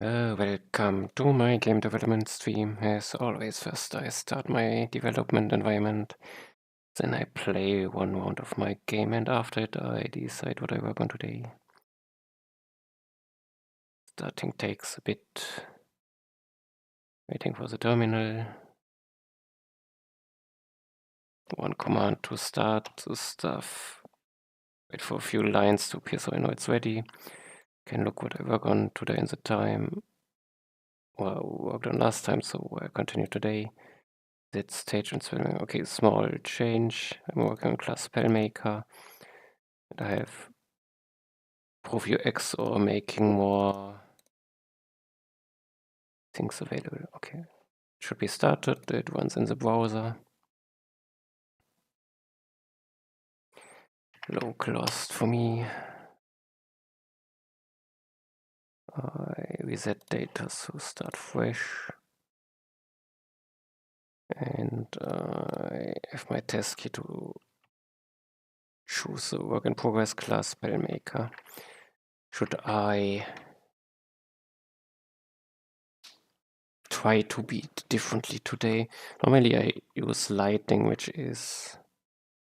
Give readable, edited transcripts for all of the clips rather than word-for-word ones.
Welcome to my game development stream. As always, first I start my development environment, then I play one round of my game, and after it I decide what I work on today. Starting takes a bit, waiting for the terminal. One command to start the stuff. Wait for a few lines to appear so I know it's ready. Can look what I work on today in the time. Well, worked on last time, so I continue today. That stage and Spellmaker. Okay, small change. I'm working on class Spellmaker. And I have Preview X or making more things available. Okay. Should be started. It runs in the browser. Localhost for me. I reset data, so start fresh. And I have my test key to choose the work in progress class Spellmaker. Should I try to beat differently today? Normally I use lightning, which is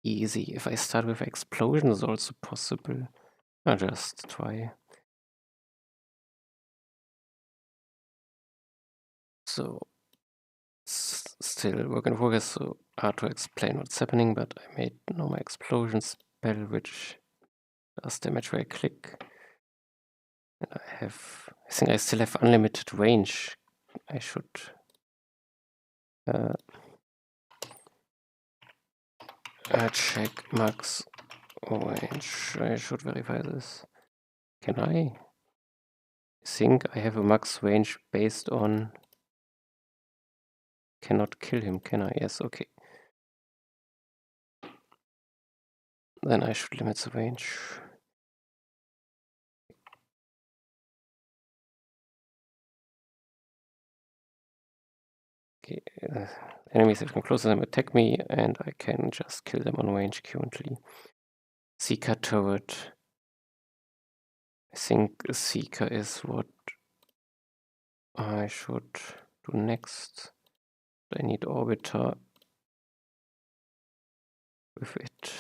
easy. If I start with explosion, is also possible. I'll just try. So still work in progress, so hard to explain what's happening, but I made normal explosion spell, which does damage where I click. And I think I still have unlimited range. I should check max range. I should verify this. Can I? I think I have a max range based on cannot kill him, can I? Yes, okay. Then I should limit the range. Okay, enemies that come closer to them attack me, and I can just kill them on range currently. Seeker turret. I think a Seeker is what I should do next. I need Orbiter with it.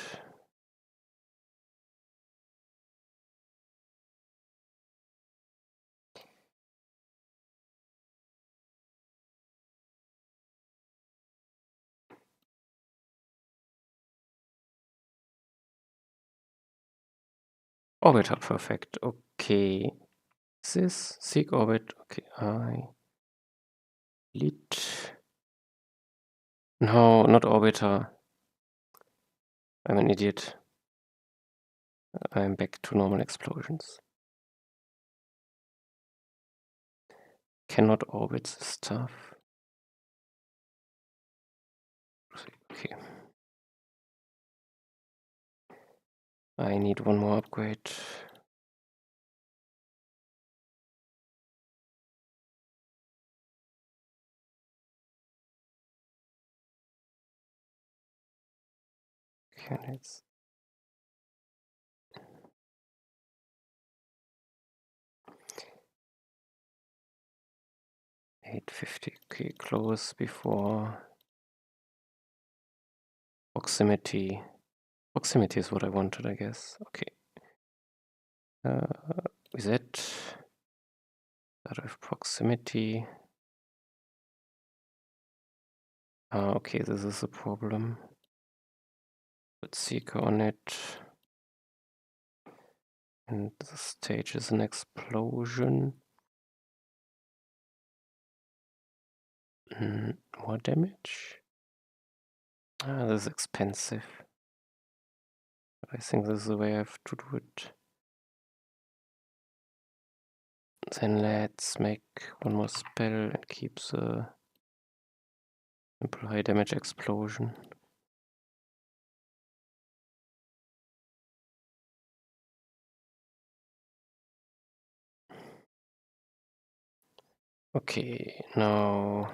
Orbiter, perfect. Okay. This seek orbit. Okay, I lead. No, not Orbiter. I'm an idiot. I'm back to normal explosions. Cannot orbit the stuff. Okay. I need one more upgrade. Okay, let's 850. Okay, close before proximity. Proximity is what I wanted, I guess. Okay. Reset. Start with proximity. Okay, this is a problem. Put Seeker on it. And the stage is an explosion. More damage. This is expensive. I think this is the way I have to do it. Then let's make one more spell and keep the simple high damage explosion. Okay, now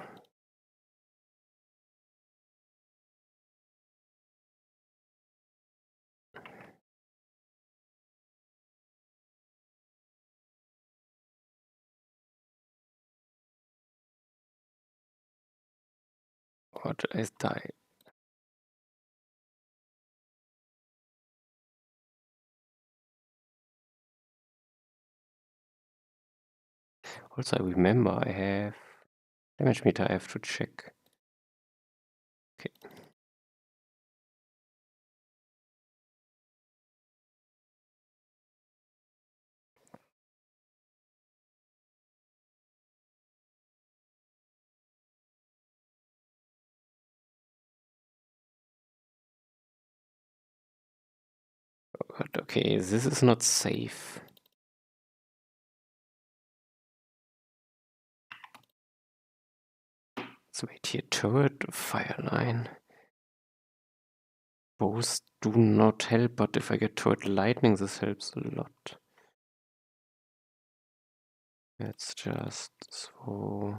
What? I die. Also, I remember I have damage meter I have to check. Okay. But okay, this is not safe. Let's wait here. Turret, fire line. Both do not help, but if I get turret lightning, this helps a lot. Let's just so.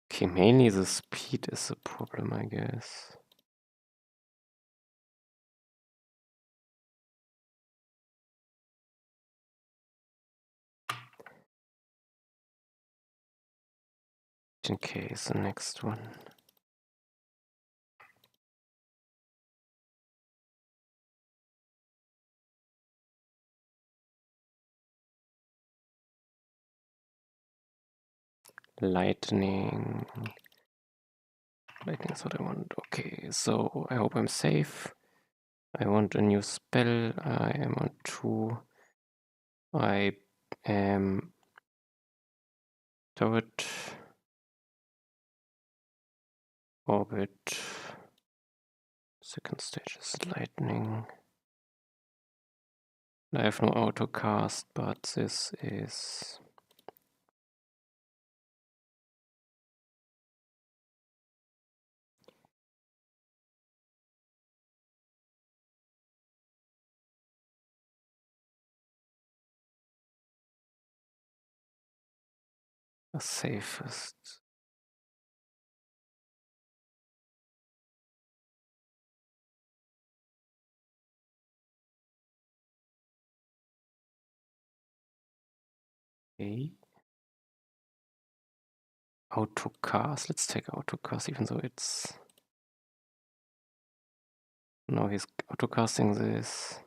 Okay, mainly the speed is the problem, I guess. In case the next one. Lightning. Lightning is what I want. Okay, so I hope I'm safe. I want a new spell. I am on 2. I am turret. Orbit. Second stage is lightning. I have no auto cast, but this is the safest. Okay. Auto cast. Let's take auto cast, even though it's. No, he's auto casting this.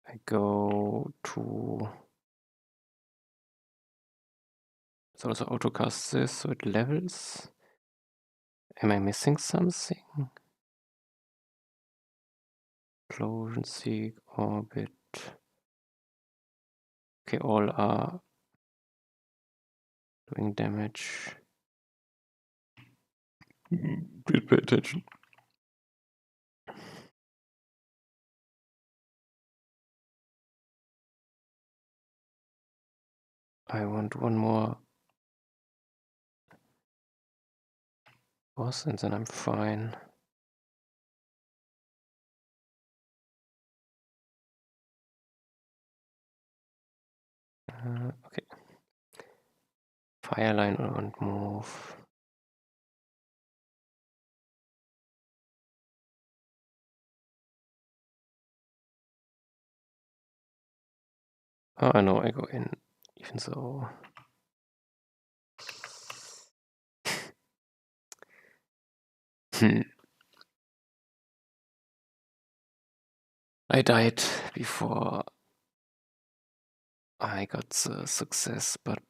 I go to. So also auto cast this, so it levels. Am I missing something? Explosion, Seek, Orbit. Okay, all are doing damage. Please pay attention. I want one more boss and then I'm fine. Okay. Fireline und move. Oh, I know, I go in. Even so. I died before I got the success, but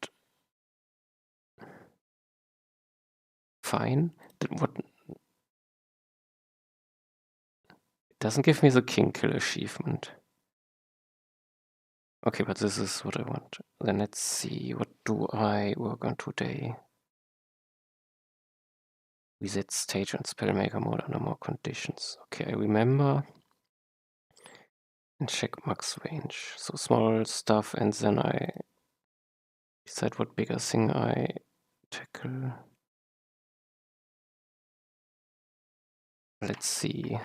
fine. What? It doesn't give me the King Kill achievement. Okay, but this is what I want. Then let's see, what do I work on today? Reset stage and Spellmaker mode under more conditions. Okay, I remember. And check max range. So small stuff, and then I decide what bigger thing I tackle. Let's see.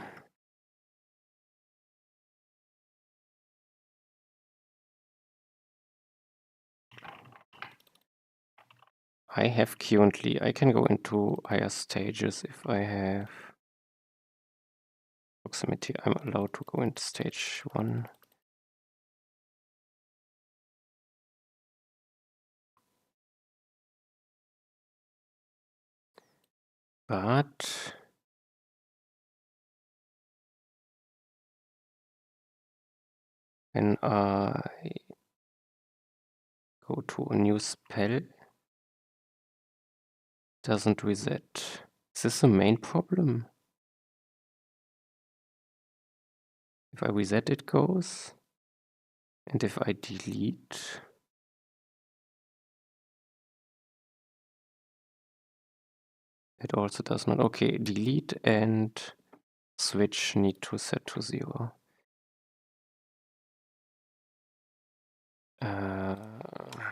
I have currently, I can go into higher stages if I have proximity. I'm allowed to go into stage 1. But when I go to a new spell, doesn't reset. Is this the main problem? If I reset, it goes. And if I delete, it also does not. Okay, delete and switch need to set to 0.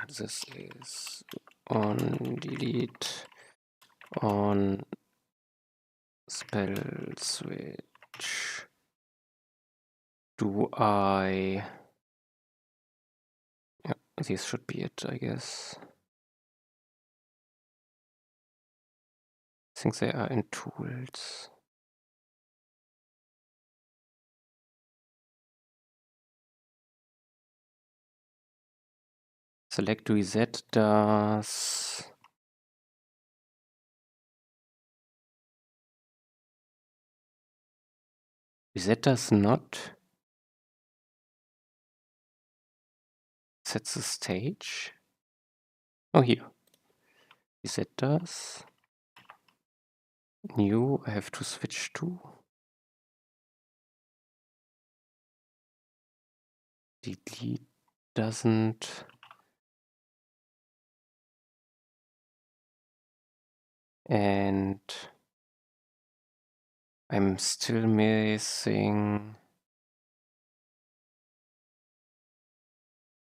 This is on delete, on spell switch. Do I... Yeah, this should be it, I guess. I think they are in tools. Select reset does... Reset does not set the stage. Oh, here. Reset does. New, I have to switch to. Delete doesn't. And I'm still missing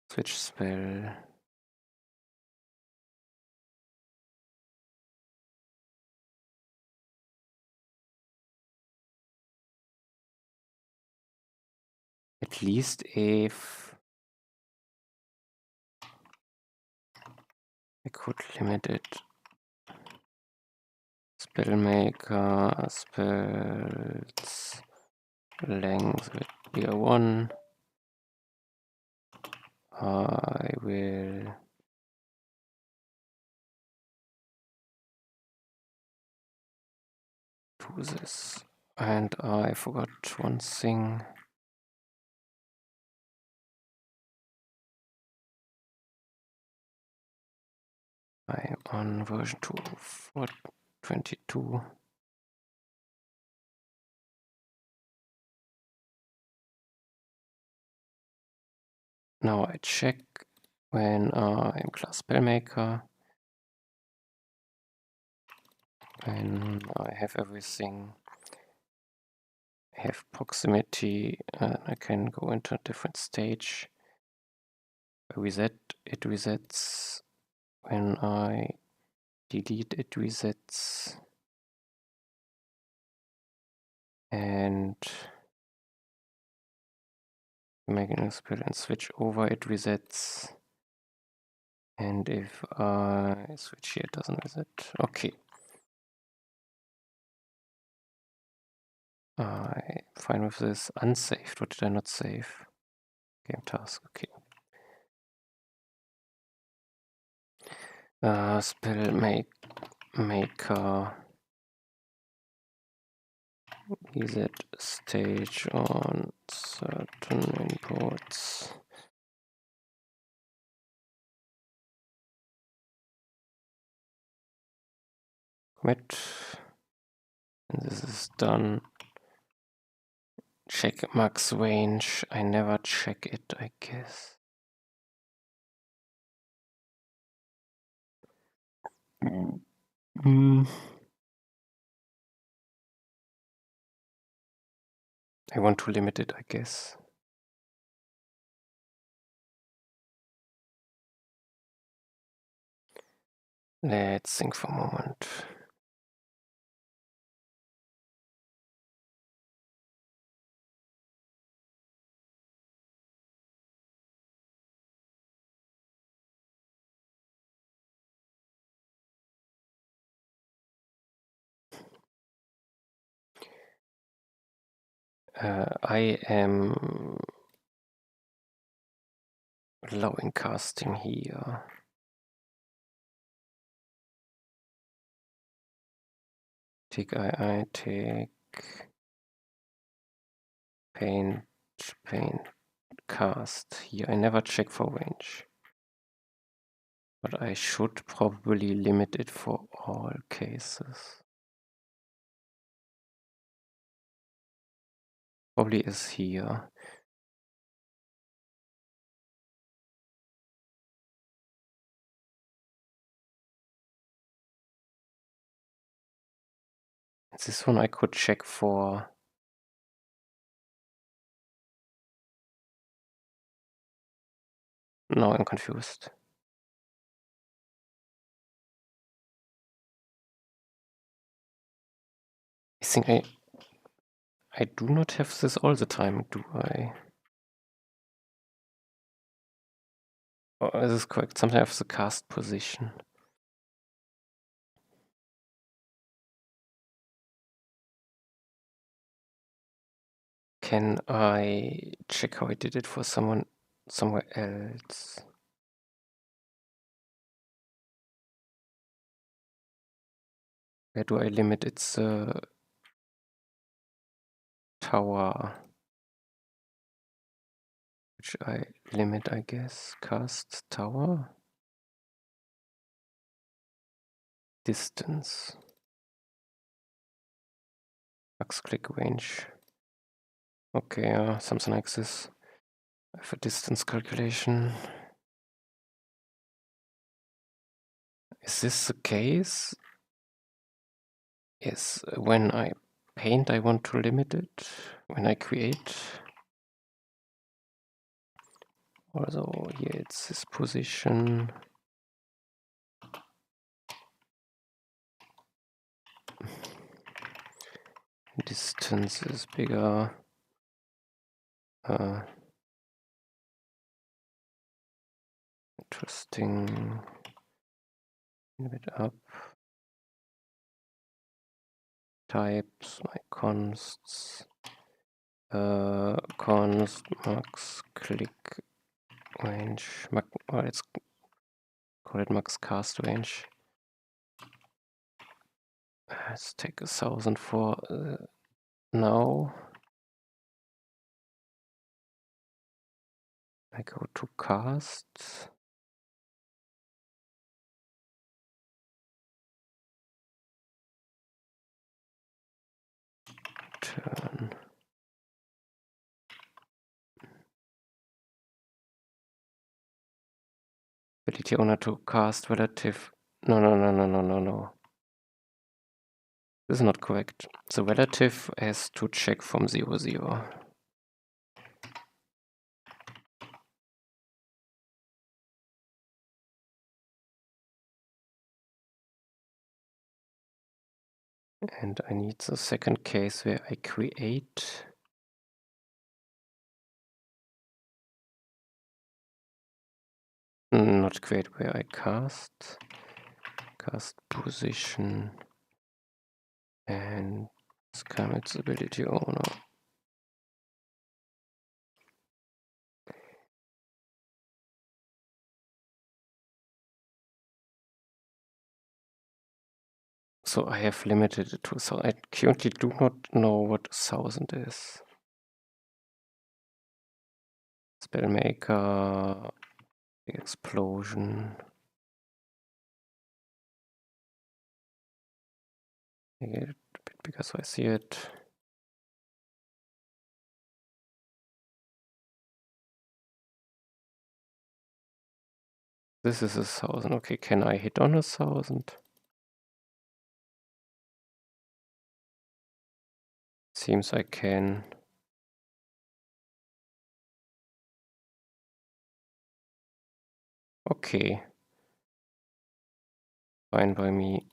switch spell. At least if I could limit it. Spellmaker, spells length with be 1. I will do this. And I forgot one thing. I'm on version 2.4.22. Now I check when I'm class Spellmaker. When I have everything, I have proximity, I can go into a different stage. I reset, it resets. When I delete, it resets. And making a spell and switch over, it resets. And if I switch here, it doesn't reset. Okay. I'm fine with this. Unsaved. What did I not save? Game task. Okay. Spellmaker. Reset stage on certain inputs. Commit. And this is done. Check max range. I never check it, I guess. I want to limit it, I guess. Let's think for a moment. I am allowing casting here. Take take paint, cast. Here I never check for range. But I should probably limit it for all cases. Probably is here. This one I could check for. Now I'm confused. I think I do not have this all the time, do I? Oh, this is correct. Sometimes I have the cast position. Can I check how I did it for someone somewhere else? Where do I limit its tower? Which I limit, I guess. Cast tower. Distance. Max click range. Okay, something like this. I have a distance calculation. Is this the case? Yes, when I paint, I want to limit it. When I create, also here it's this position. Distance is bigger. Interesting. A bit up. Types, my consts. Const max click range. Let's call it max cast range. Let's take 1000 for now. I go to cast. Turn. Ability owner to cast relative. No. This is not correct. The relative has to check from 0, 0. And I need the second case where I create. Not create, where I cast. Cast position. And scam its ability owner. So I have limited it to, so I currently do not know what 1000 is. Spellmaker, explosion. Make it a bit bigger so I see it. This is 1000. Okay, can I hit on 1000? Seems I can. Okay. Fine by me.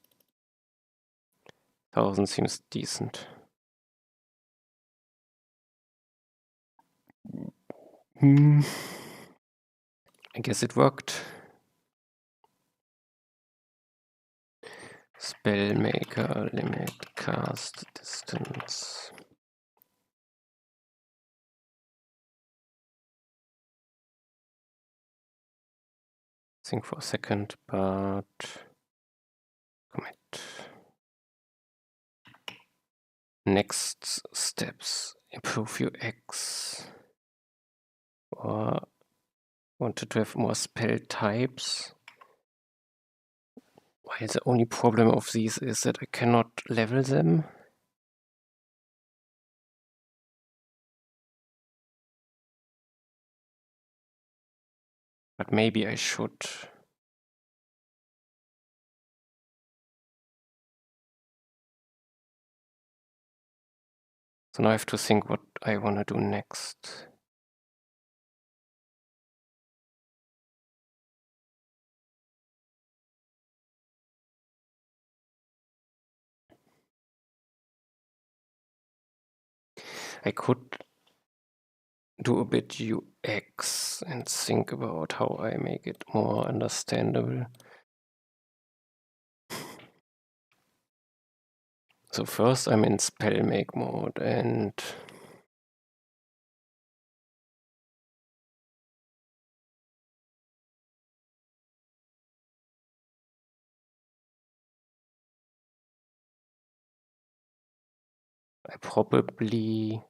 1000 seems decent. I guess it worked. Spellmaker limit cast distance. think for a second, but commit. Next steps, improve UX. Or wanted to have more spell types. While the only problem of these is that I cannot level them. But maybe I should. So now I have to think what I want to do next. I could do a bit UX and think about how I make it more understandable. So first I'm in Spellmake mode and I probably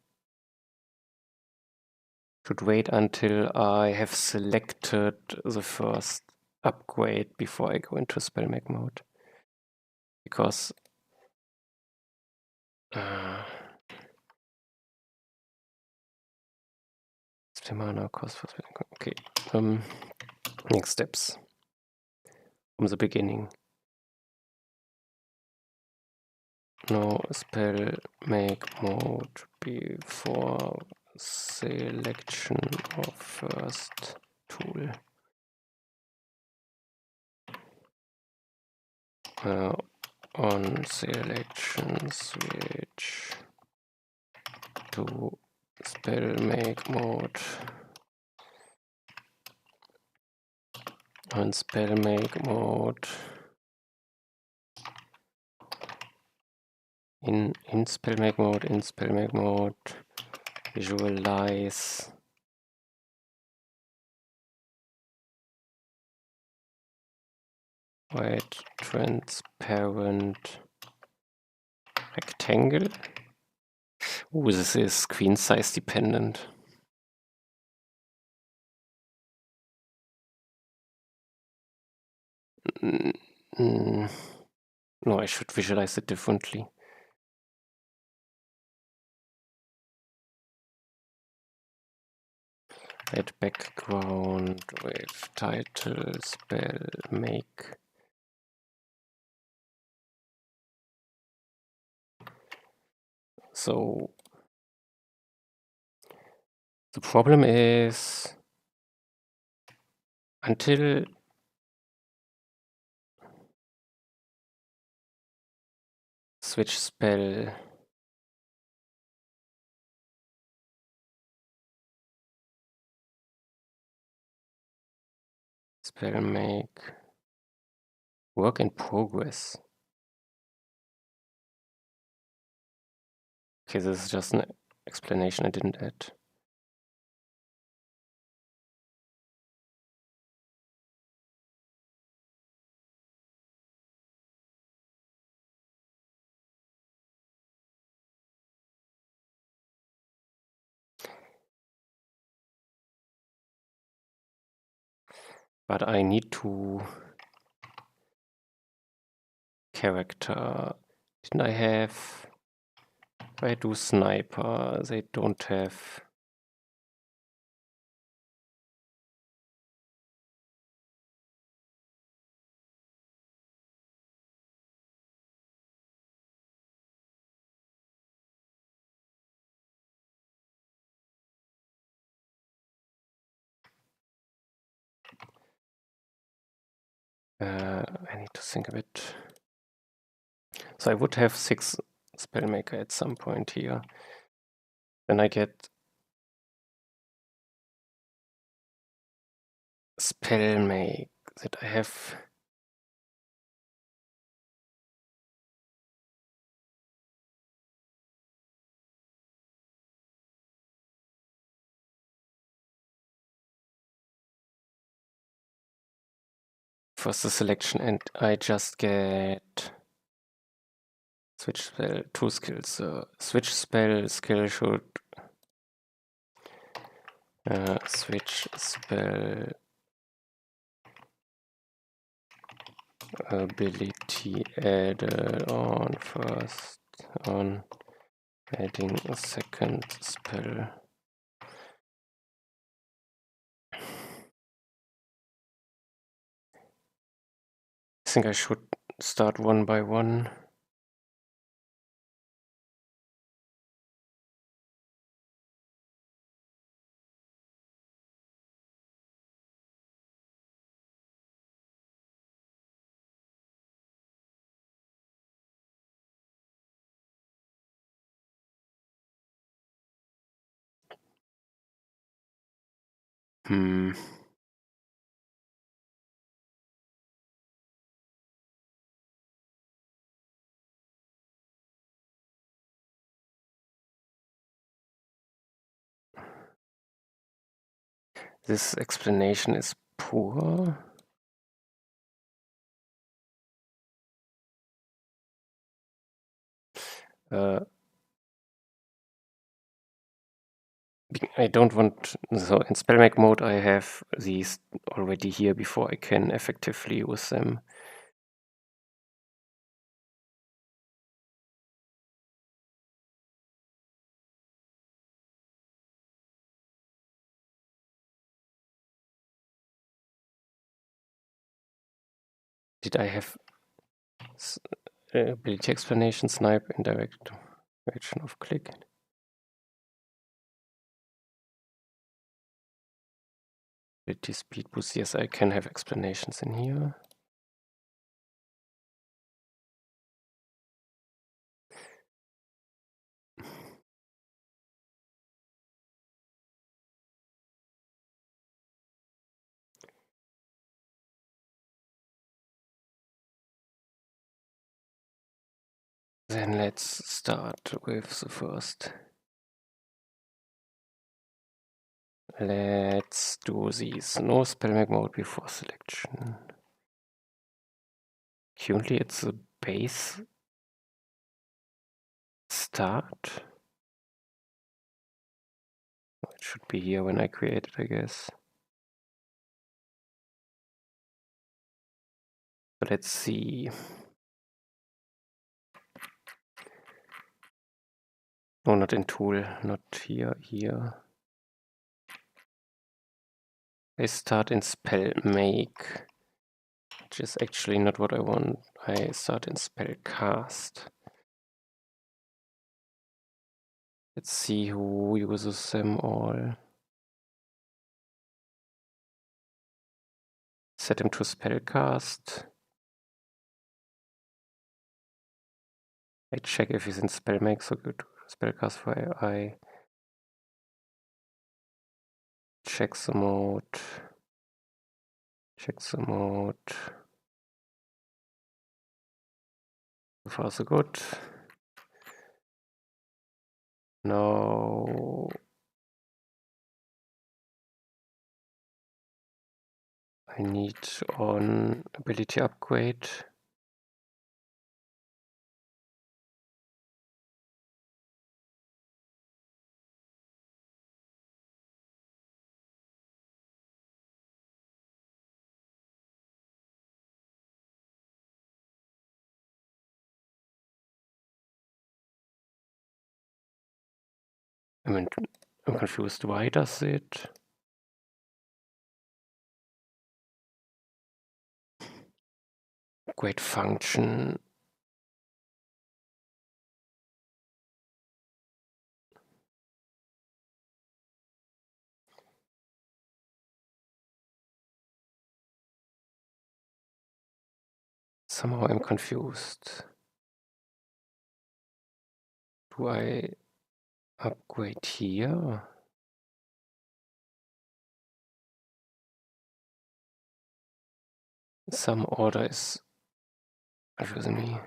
should wait until I have selected the first upgrade before I go into Spellmake mode. Because mana cost for okay. Next steps from the beginning. No spell make mode before selection of first tool. On selection switch to spell make mode. On spell make mode. In Spellmaker mode, visualize white transparent rectangle. Oh, this is screen size dependent. No, I should visualize it differently. Add background with title spell make. So the problem is until switch spell make work in progress. Okay, this is just an explanation I didn't add. But I need to character. Didn't I have? If I do sniper, they don't have. I need to think a bit. So I would have 6 Spellmaker at some point here. Then I get Spellmake that I have. first the selection, and I just get switch spell, 2 skills. Switch spell skill should switch spell ability added on first on adding a second spell. I think I should start one by one. This explanation is poor. I don't want, so in Spellmaker mode I have these already here before I can effectively use them. Did I have ability explanation, snipe, indirect direction of click? Ability speed boost, yes, I can have explanations in here. Then let's start with the first. Let's do these. No Spellmaker mode before selection. Currently it's a base start. It should be here when I create it, I guess. But let's see. No, not in tool, not here, here. I start in Spellmake, which is actually not what I want. I start in Spellcast. Let's see who uses them all. Set him to Spellcast. I check if he's in Spellmake, so go to Spellcast for AI. Check the mode. Check the mode. So far so good. Now I need on ability upgrade. I mean, I'm confused. Why does it? Upgrade function. Somehow I'm confused. Do I upgrade here? Some order is confusing me.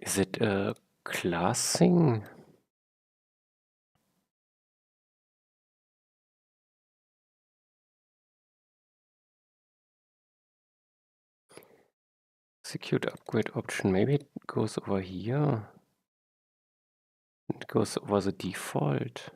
Is it a class thing? Execute upgrade option. Maybe it goes over here. It goes over the default.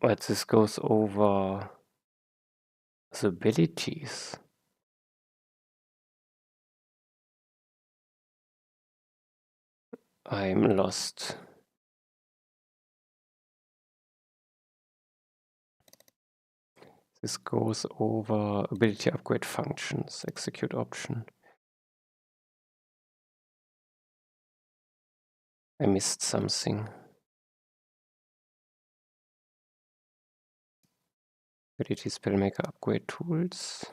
But this goes over the abilities. I'm lost. This goes over ability upgrade functions, execute option. I missed something. Ability Spellmaker upgrade tools.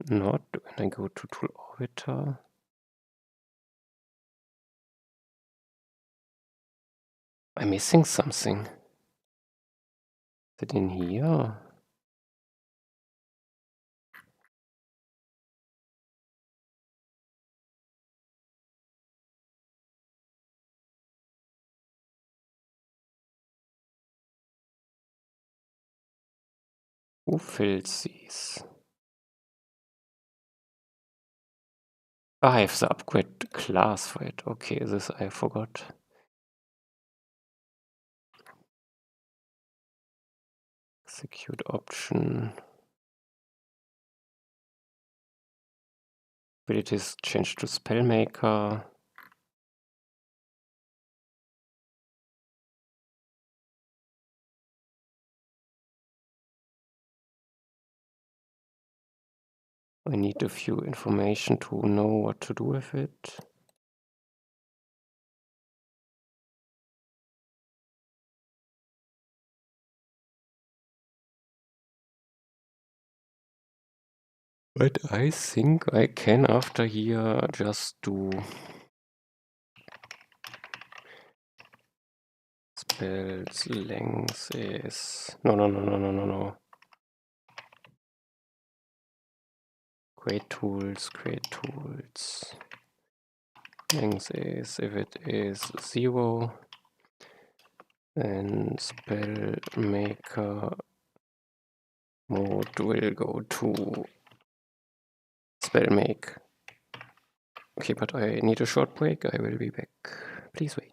Not when I go to tool orbiter. I'm missing something. Is it in here? Who fills these? I have the upgrade class for it. Okay, this I forgot. Execute option. Abilities changed to Spellmaker. I need a few information to know what to do with it. But I think I can after here just do spells length is no. Create tools. Length is if it is 0, then Spellmaker mode will go to Spellmake. Okay, but I need a short break. I will be back. Please wait.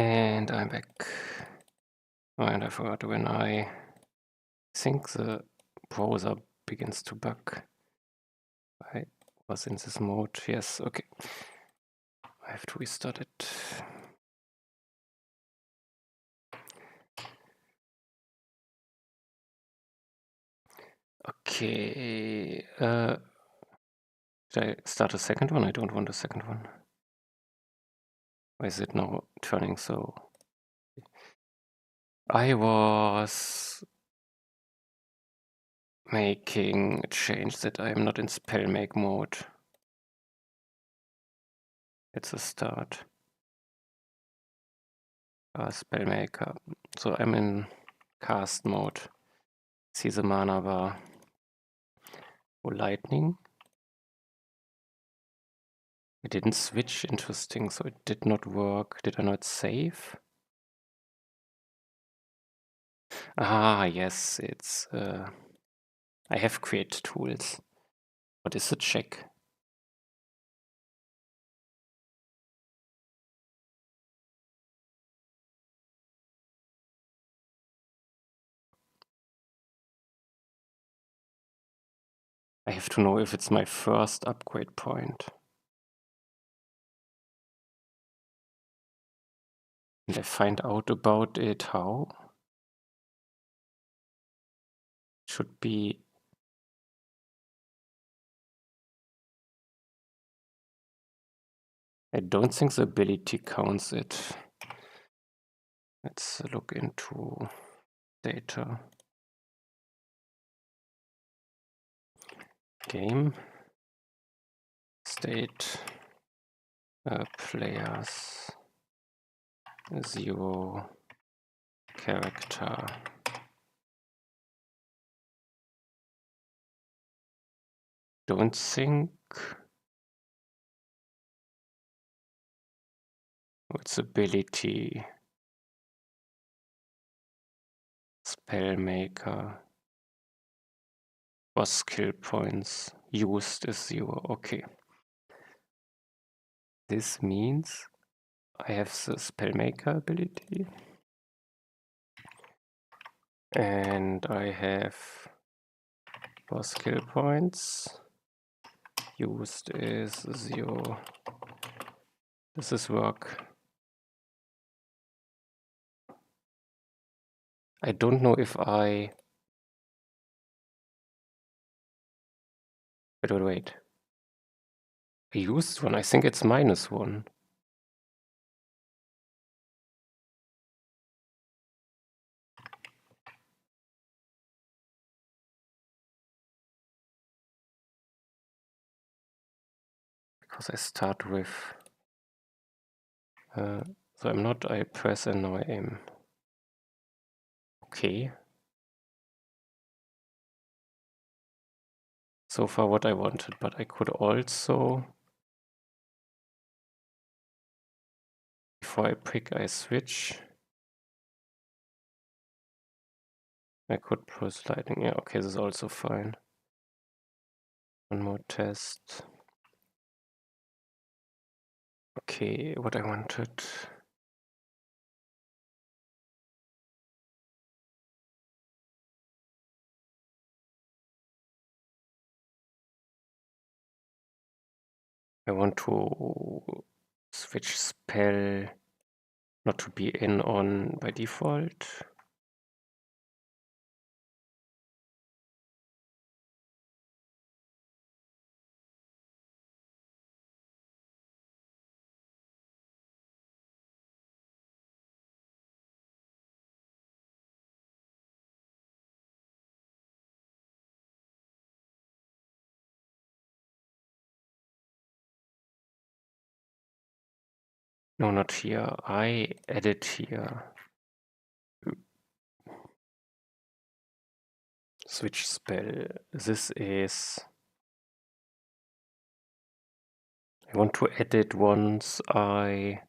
And I'm back. And I forgot when I think the browser begins to bug. I was in this mode. Yes, okay. I have to restart it. Okay. Should I start a second one? I don't want a second one. Why is it now turning so? I was making a change that I'm not in Spellmake mode. It's a start. Spellmaker. So I'm in cast mode. See the mana bar. Oh, lightning. It didn't switch, interesting, so it did not work. Did I not save? Ah, yes, it's... I have create tools. What is the check? I have to know if it's my first upgrade point. And I find out about it how? Should be... I don't think the ability counts it. Let's look into data. Game. State. Players. 0. Character. Don't think... What's ability? Spellmaker. For skill points. Used is 0. Okay. This means I have the Spellmaker ability. And I have for skill points. Used is 0. Does this work? I don't know if I... Wait. I used one. I think it's -1. Because I start with... so I'm not, I press and now I aim. Okay. So far what I wanted, but I could also... Before I pick, I switch. I could press lightning. Yeah, okay, this is also fine. One more test. Okay, what I wanted. I want to switch spell not to be in on by default. No, not here. I edit here. Switch spell. This is... I want to edit once I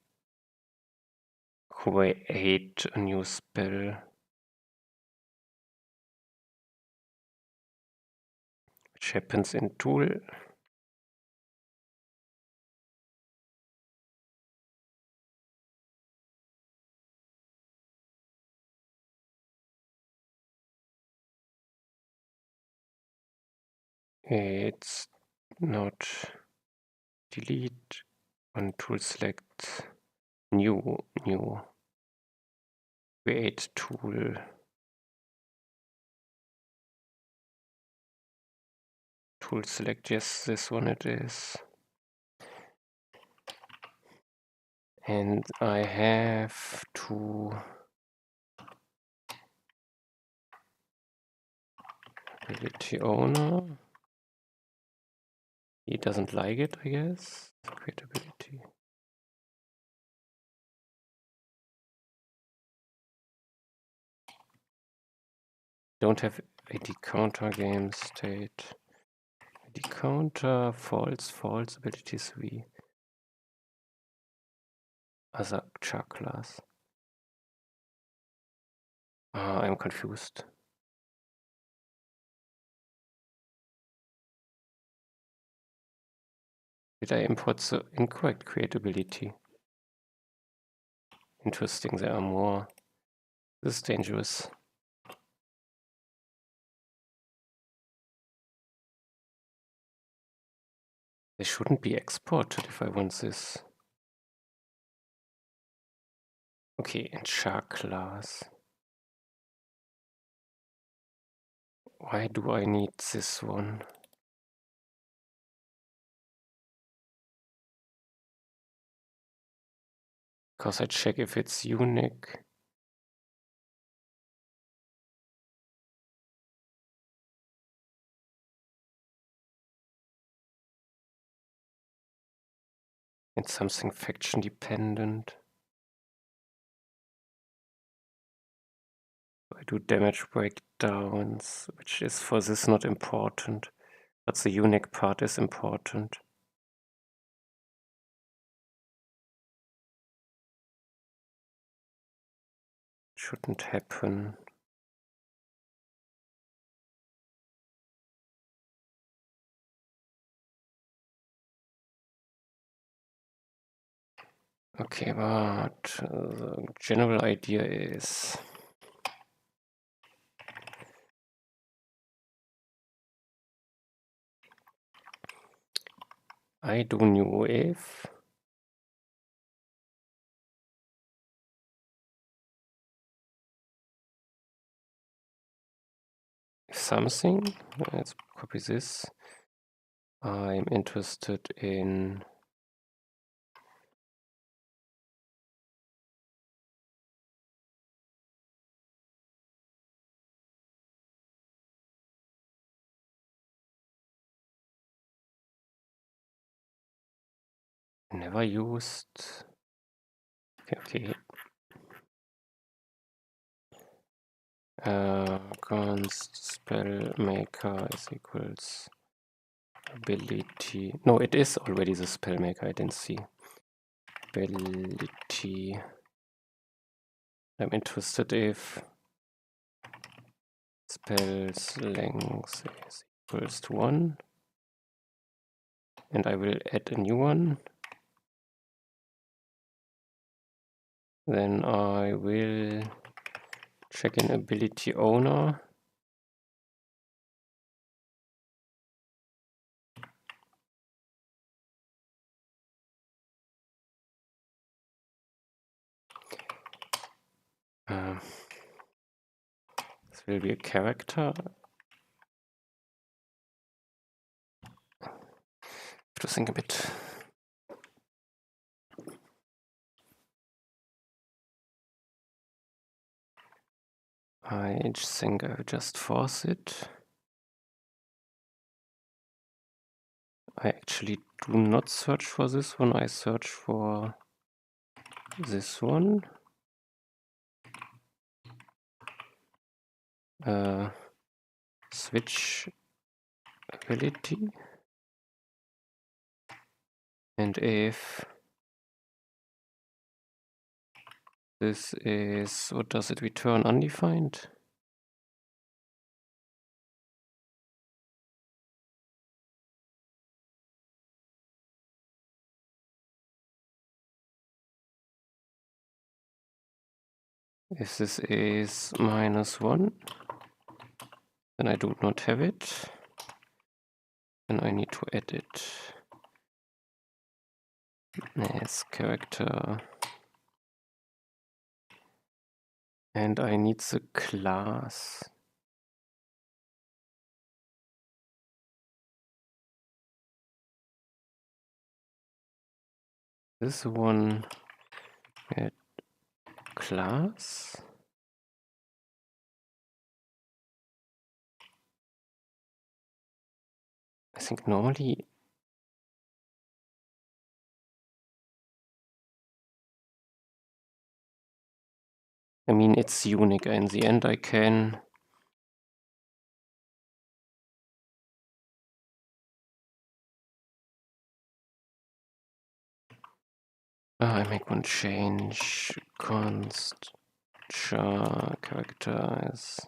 create a new spell. Which happens in tool. It's not delete on tool select new create tool. Tool select, yes, this one it is. And I have to ability owner. He doesn't like it, I guess. Create ability. Don't have AD counter game state. AD counter false ability 3. Other char class. I'm confused. Did I import the incorrect creatability? Interesting, there are more. This is dangerous. They shouldn't be exported if I want this. Okay, and char class. Why do I need this one? Because I check if it's unique. It's something faction dependent. I do damage breakdowns, which is for this not important, but the unique part is important. Shouldn't happen. Okay, but the general idea is I do new if something, let's copy this. I'm interested in never used. Okay. Const Spellmaker is equals ability. No, it is already the Spellmaker. I didn't see. Ability. I'm interested if spells length is equals to 1. And I will add a new one. Then I will check in ability owner. This will be a character. I have to think a bit. I think I will just force it. I actually do not search for this one, I search for this one. Switch ability. And if this is, what does it return? Undefined? If this is -1, then I do not have it. and I need to edit as character. And I need the class. This one at class. I think normally I mean it's unique. In the end I can I make one change. Const char character is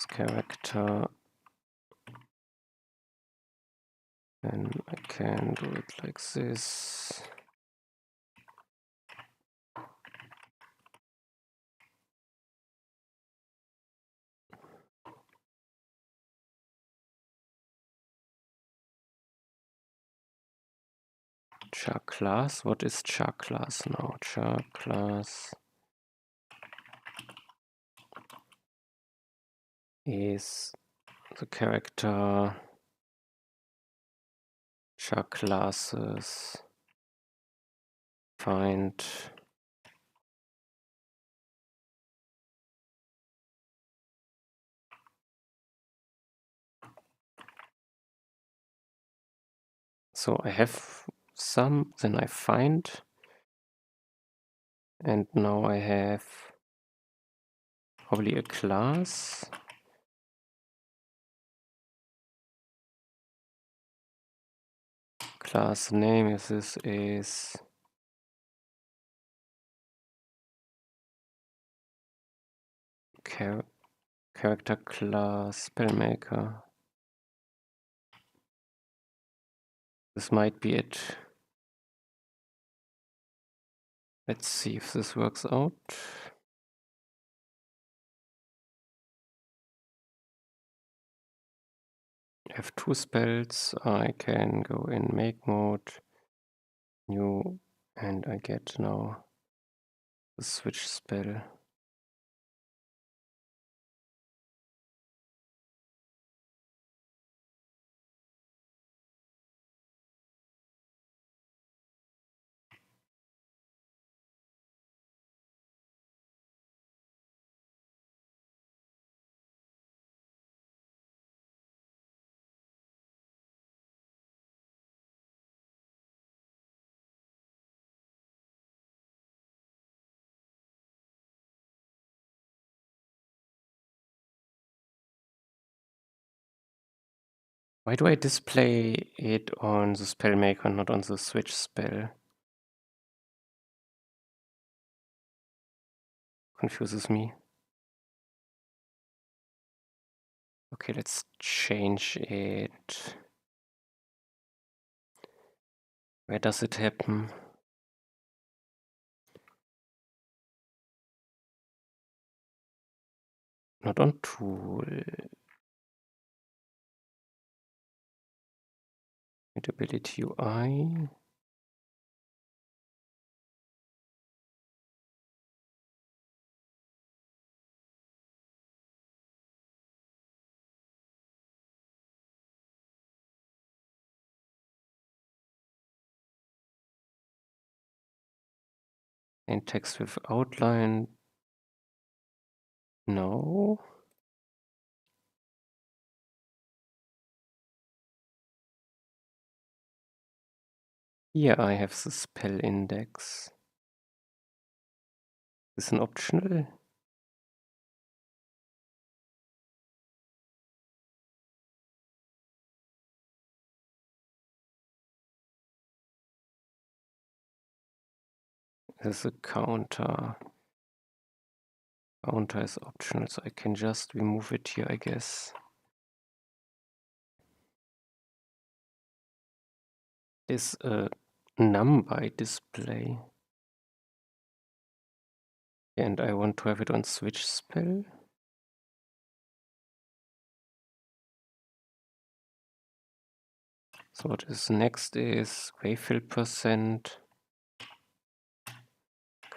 character. And I can do it like this. Char class. What is char class now? Char class is the character char classes find so I have some, then I find, and now I have probably a class. Class name is this is character class Spellmaker. This might be it. Let's see if this works out. I have two spells. I can go in make mode, new, and I get now the switch spell. Why do I display it on the Spellmaker, not on the switch spell? Confuses me. Okay, let's change it. Where does it happen? Not on tool. Mutability UI. And text with outline. No. Here I have the spell index. Is an optional? There's a counter. Counter is optional, so I can just remove it here, I guess. Is a num by display. And I want to have it on switch spell. So what is next is wave fill percent,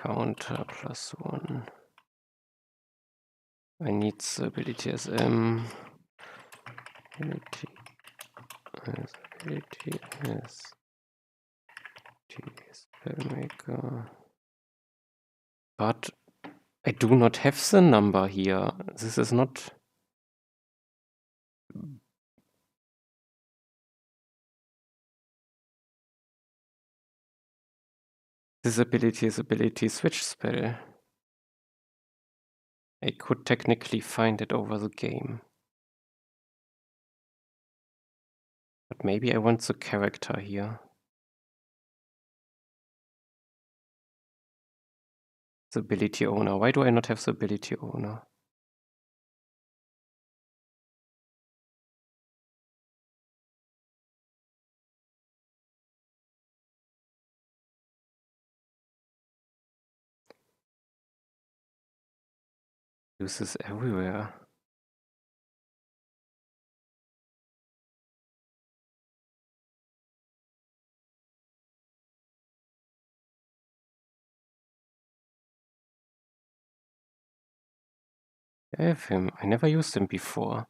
counter +1. I need the ability SM, ability as Spellmaker. But I do not have the number here. This is not. This ability is ability switch spell. I could technically find it over the game. But maybe I want the character here. The ability owner. Why do I not have the ability owner? Use this everywhere. I have him. I never used him before.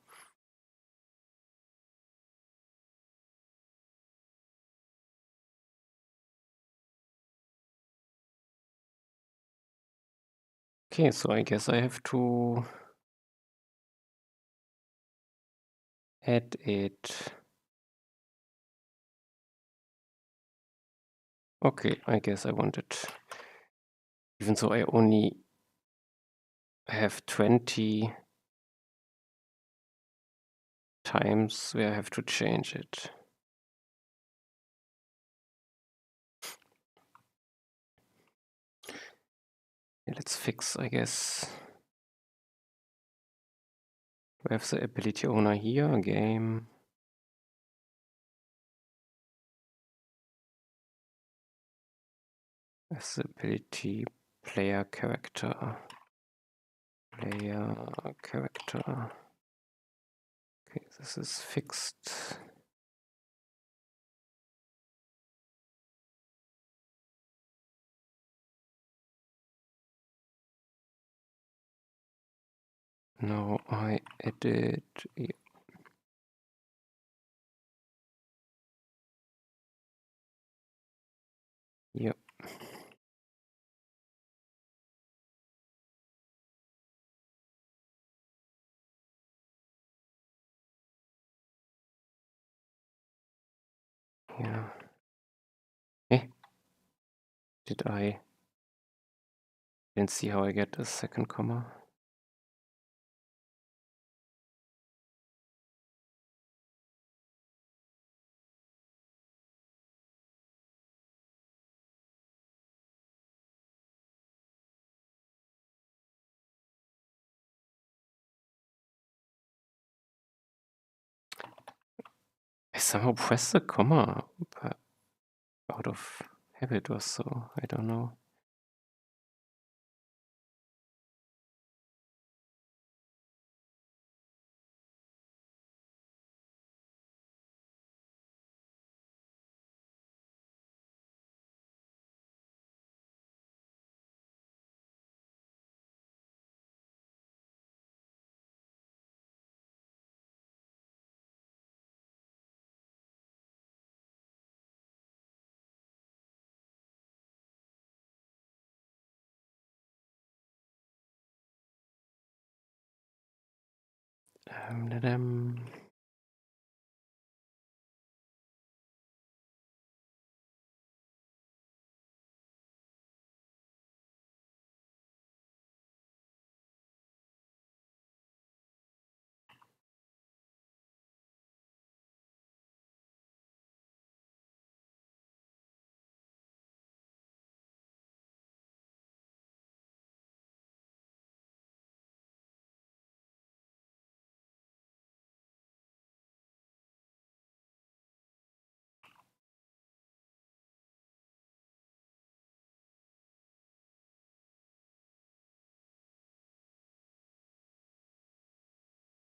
Okay, so I guess I have to add it. Okay, I guess I want it. Even though I only have 20 times where I have to change it. Yeah, let's fix, I guess. We have the ability owner here, game. As the ability player character. Player character. Okay, this is fixed. Now I edit. Yep. Yeah. Eh? Did I? Didn't see how I get a second comma. I somehow pressed the comma, but out of habit or so. I don't know. Da-dam.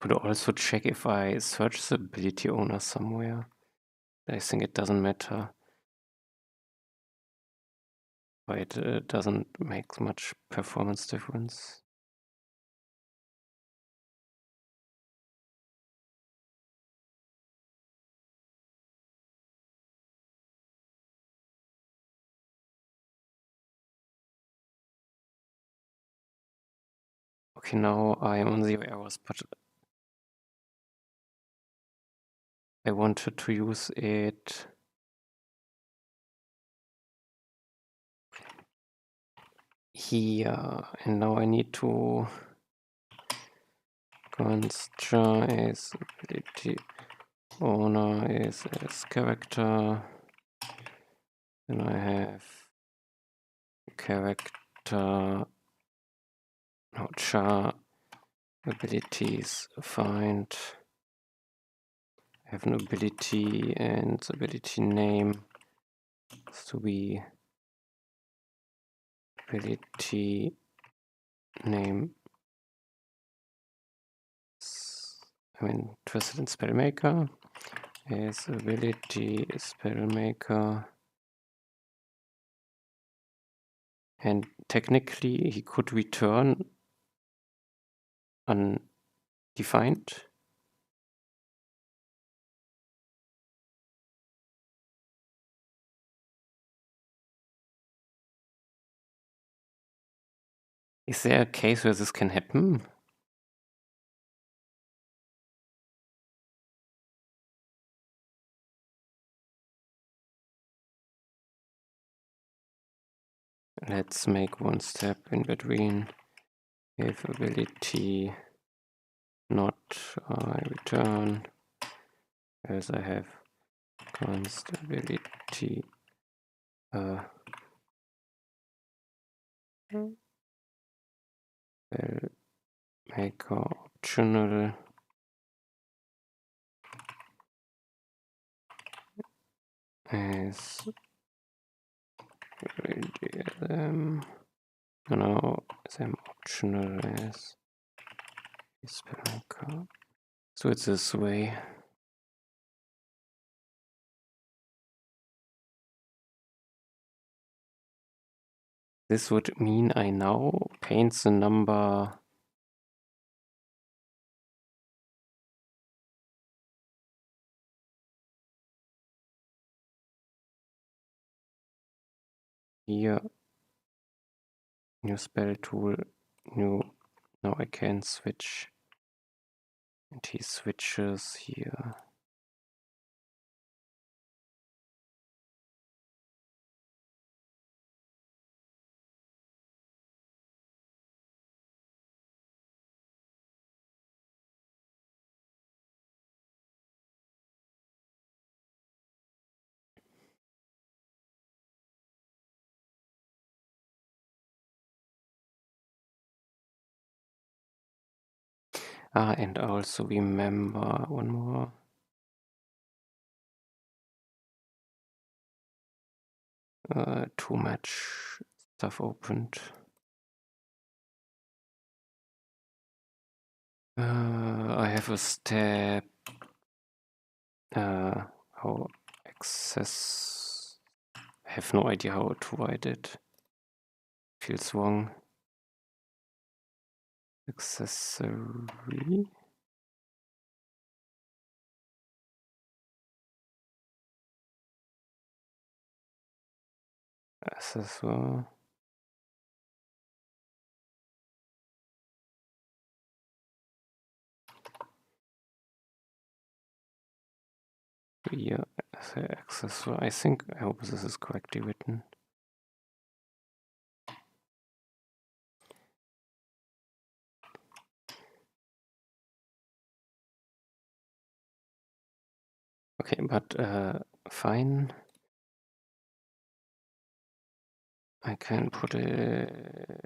Could also check if I search the ability owner somewhere. I think it doesn't matter. But it doesn't make much performance difference. Okay, now I am on 0 errors, but I wanted to use it here, and now I need to constr is ability owner is as character. Then I have character char abilities find. Have an ability and the ability name has to be ability name. I mean, twisted in Spellmaker is ability Spellmaker, and technically he could return undefined. Is there a case where this can happen? Let's make one step in between. If ability not return, as I have const ability maker optional as no, them optional as Spellmaker. So it's this way. This would mean I now paint the number here, new spell tool, new, now I can switch, and he switches here. And also remember one more. Too much stuff opened. I have a step. How access. I have no idea how to write it. Feels wrong. Accessory. Accessor. Here, accessor. I hope this is correctly written. Okay, but fine. I can put it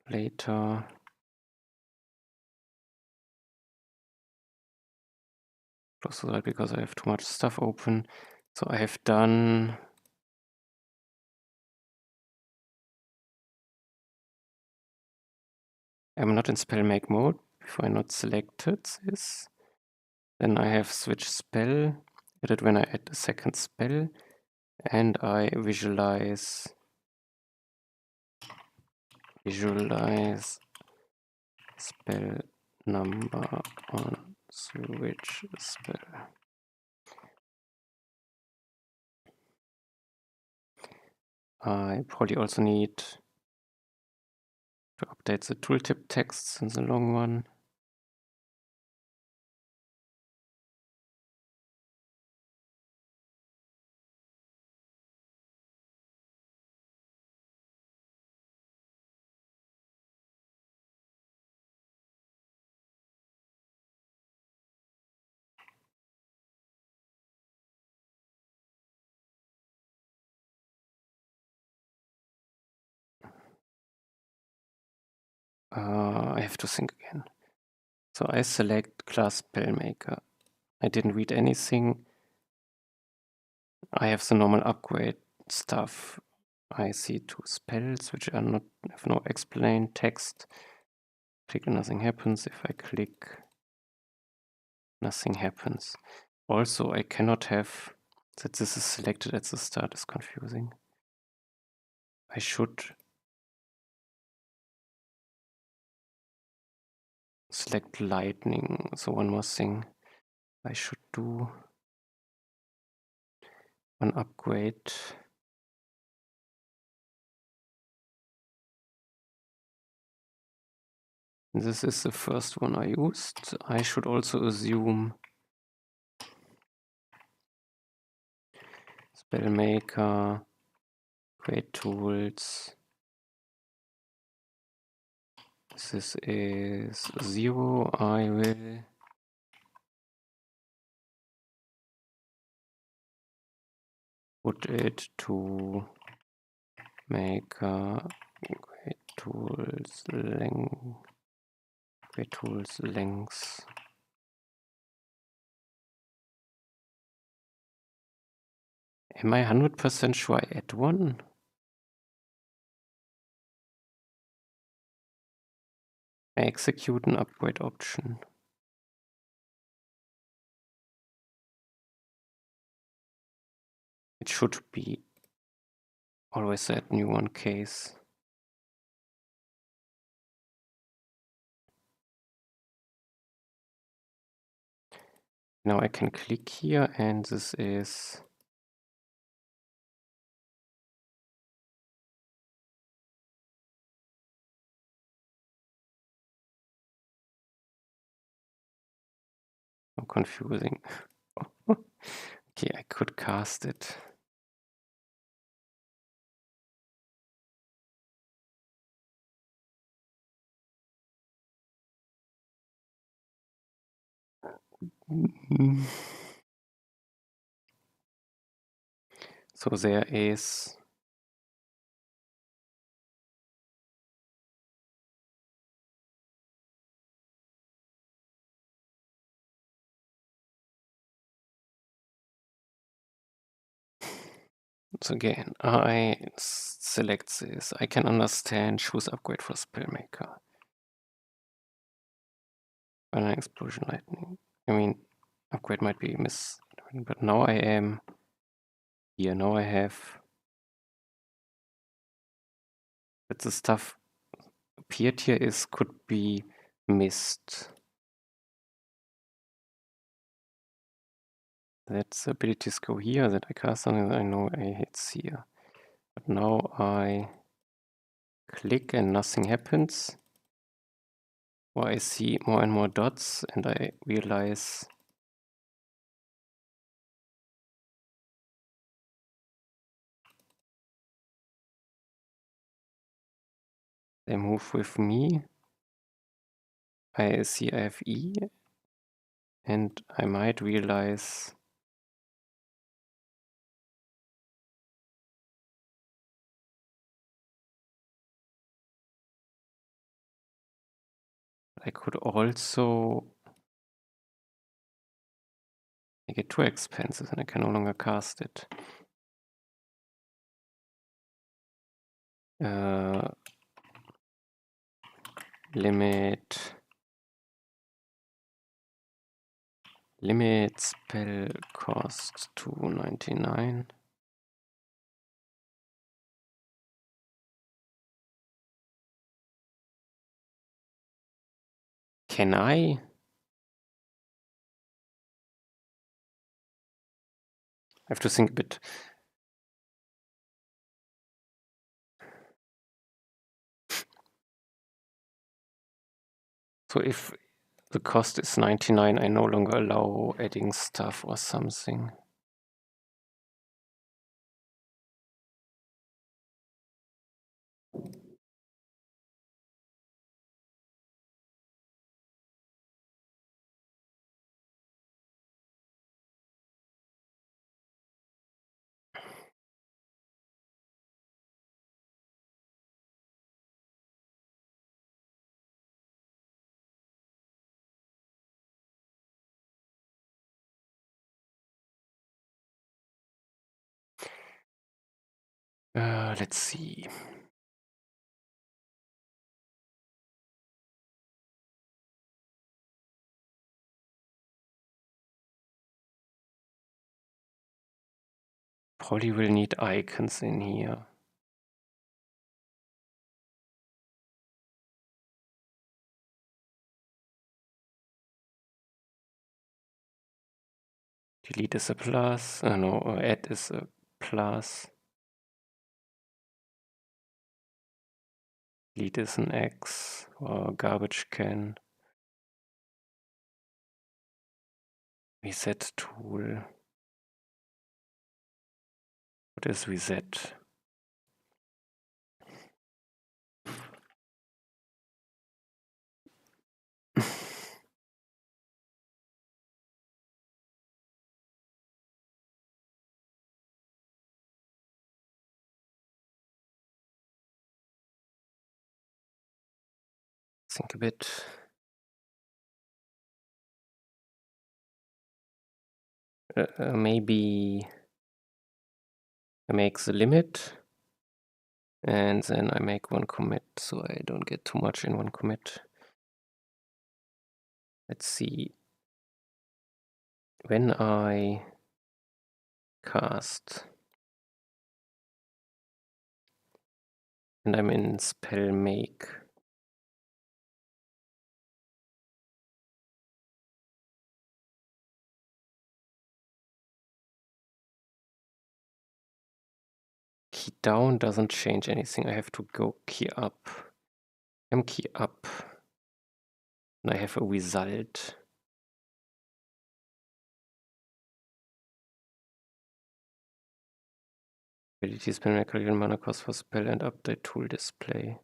later. Close to that because I have too much stuff open. So I have done. I'm not in spell make mode. If I not selected this, then I have switch spell get it when I add a second spell and I visualize spell number on switch spell. I probably also need to update the tooltip texts in the long one. I have to think again. So I select class Spellmaker. I didn't read anything. I have the normal upgrade stuff. I see two spells which are not have no explained text. Click and nothing happens. If I click, nothing happens. Also, I cannot have that this is selected at the start is confusing. I should select lightning. So one more thing I should do. One upgrade. This is the first one I used. I should also assume Spellmaker, create tools. This is 0. I will put it to maker create tools length. Am I 100% sure I add one? I execute an upgrade option. It should be always that new one case. Now I can click here and this is so confusing. Okay, I could cast it. So there is so again, I select this. I can understand choose upgrade for Spellmaker. An explosion lightning. I mean, upgrade might be miss, but now I am here. Now I have that the stuff appeared here is could be missed. That's abilities go here, that I cast something that I know I hits here. But now I click and nothing happens. Or I see more and more dots and I realize they move with me. I see I have E and I might realize I could also make it too expensive and I can no longer cast it. Limit Limit spell cost to 99. Can I? I have to think a bit. So if the cost is 99, I no longer allow adding stuff or something. Let's see. Probably will need icons in here. Delete is a plus. No, add is a plus. Delete is an X or garbage can. Reset tool. What is reset? Think a bit. Maybe I make the limit and then I make one commit so I don't get too much in one commit. Let's see. When I cast and I'm in Spellmake, key down doesn't change anything. I have to go key up. I'm key up. And I have a result. Ability Spellmaker, calculate mana cost for spell and update tool display.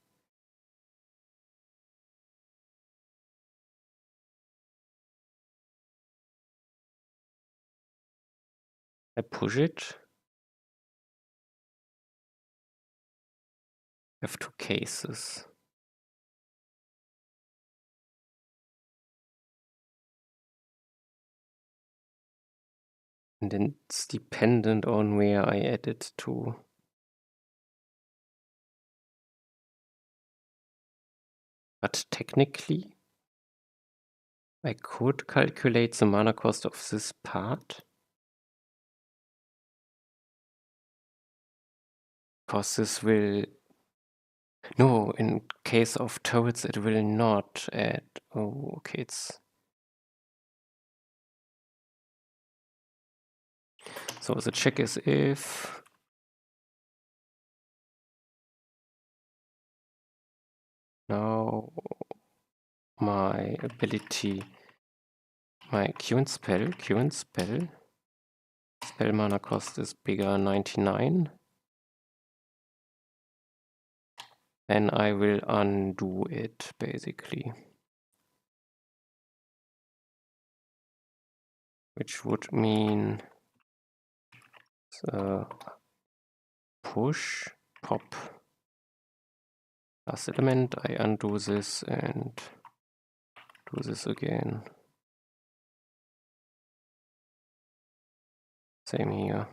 I push it. I have two cases. And then it's dependent on where I add it to. But technically, I could calculate the mana cost of this part. Because this will... No, in case of turrets, it will not add... Oh, okay, it's... So the check is if... Now my ability, my Q and spell mana cost is bigger 99. Then I will undo it basically. Which would mean push, pop, last element. I undo this and do this again. Same here.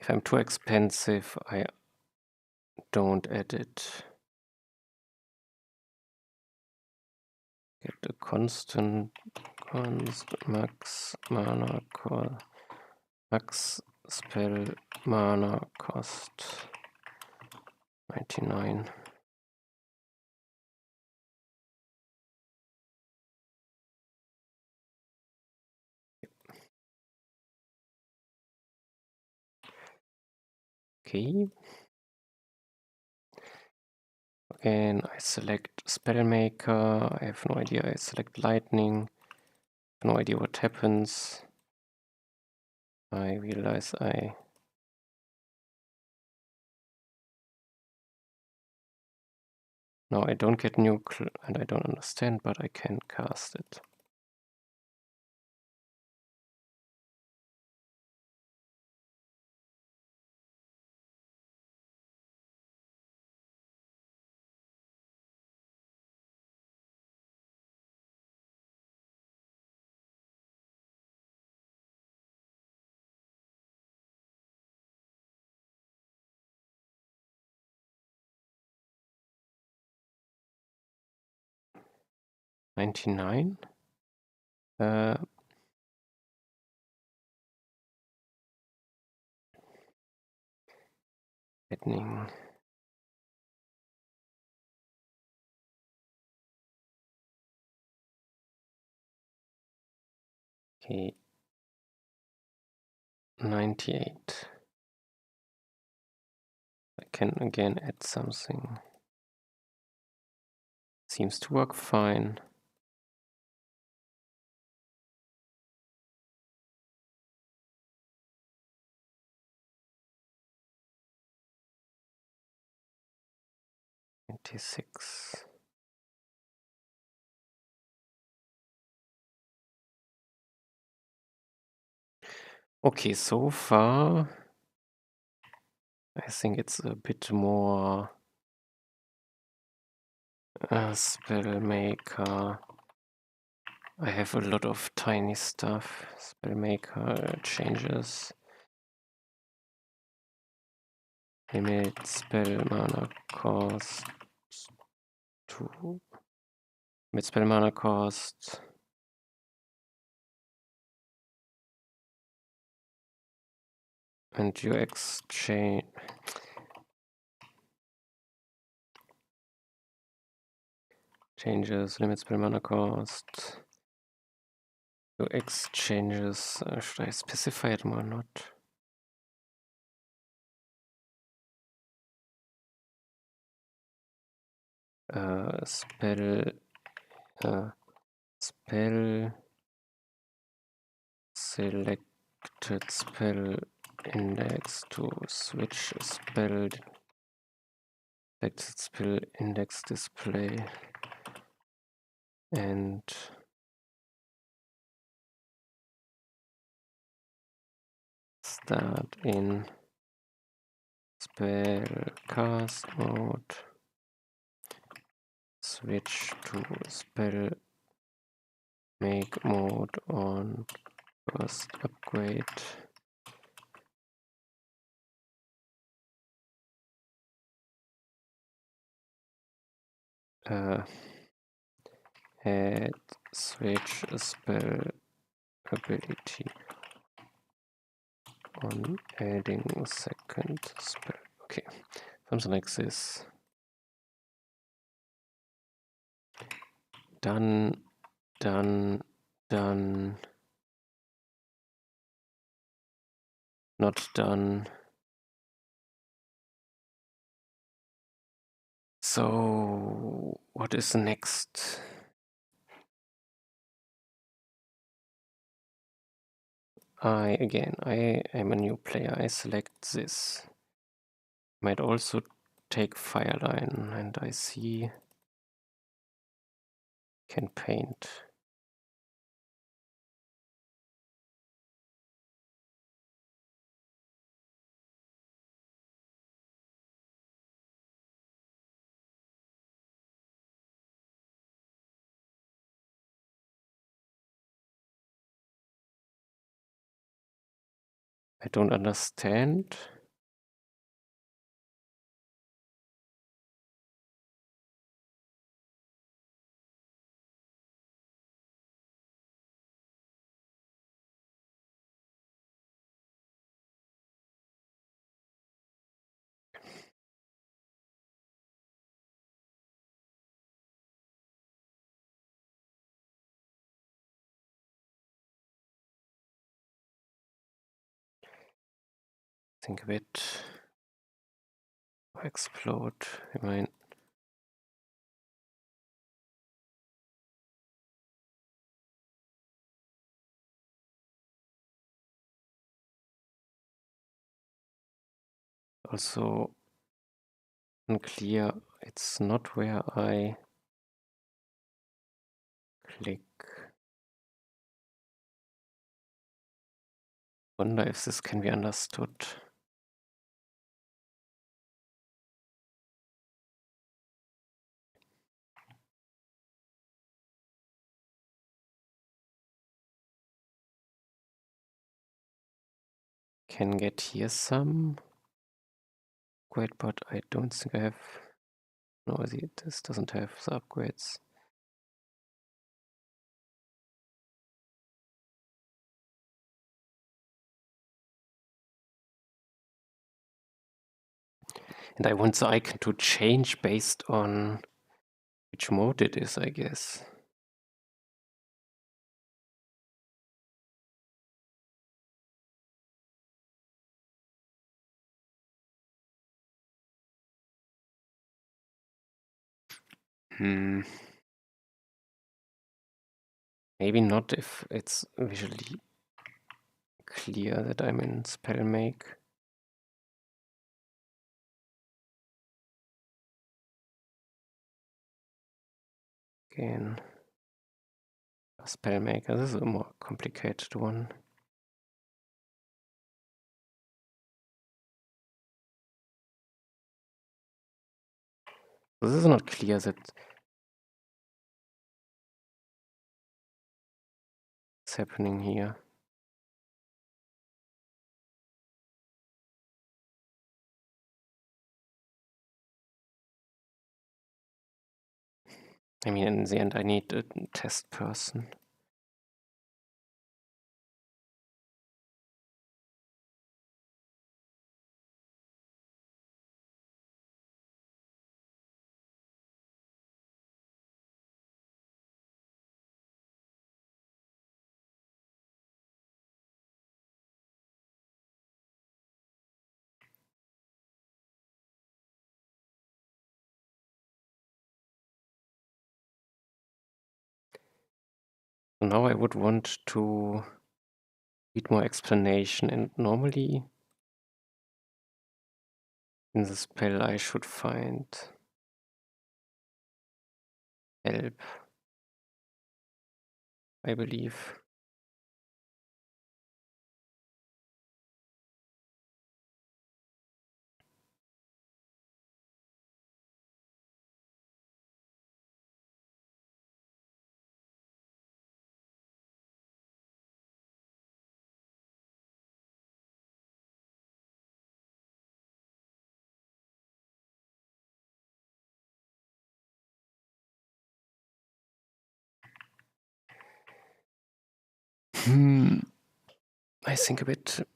If I'm too expensive, I don't add it. get a constant max mana cost, max spell mana cost 99. Okay. Again, I select Spellmaker. I have no idea. I select Lightning. No idea what happens. I realize No, I don't get nuke and I don't understand, but I can cast it. $99? Lightning. Okay. 98. I can again add something. Seems to work fine. $26. Okay, so far I think it's a bit more Spellmaker. I have a lot of tiny stuff. Spellmaker changes. Limit spell mana cost to limit spell mana cost. And you exchange changes limit spell mana cost. You exchanges. Should I specify it or not? Spell selected spell index to switch spell selected spell index display and start in spell cast mode, switch to spell make mode on first upgrade. Add switch spell ability on adding a second spell. Okay, something like this. Done, done, done. Not done. So, what is next? I am a new player. I select this. Might also take Fireline, and I see can paint. I don't understand. Think a bit. Explode. I mean, also unclear. It's not where I click. Wonder if this can be understood. Can get here some. Great, but I don't think I have. No, this doesn't have the upgrades. And I want the icon to change based on which mode it is, I guess. Maybe not if it's visually clear that I'm in Spellmaker. Again, Spellmaker, this is a more complicated one. This is not clear that it's happening here. I mean, in the end, I need a test person. Now I would want to read more explanation, and normally in the spell I should find help, I believe. I think a bit.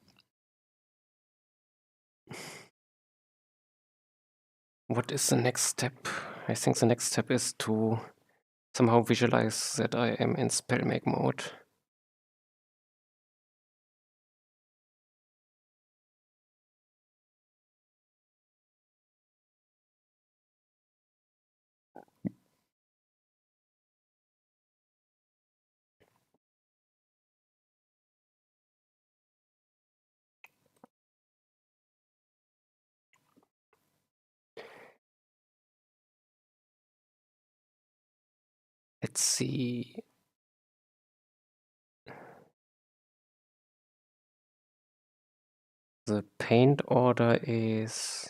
What is the next step? I think the next step is to somehow visualize that I am in Spellmake mode. Let's see. The paint order is,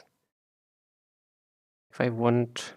if I want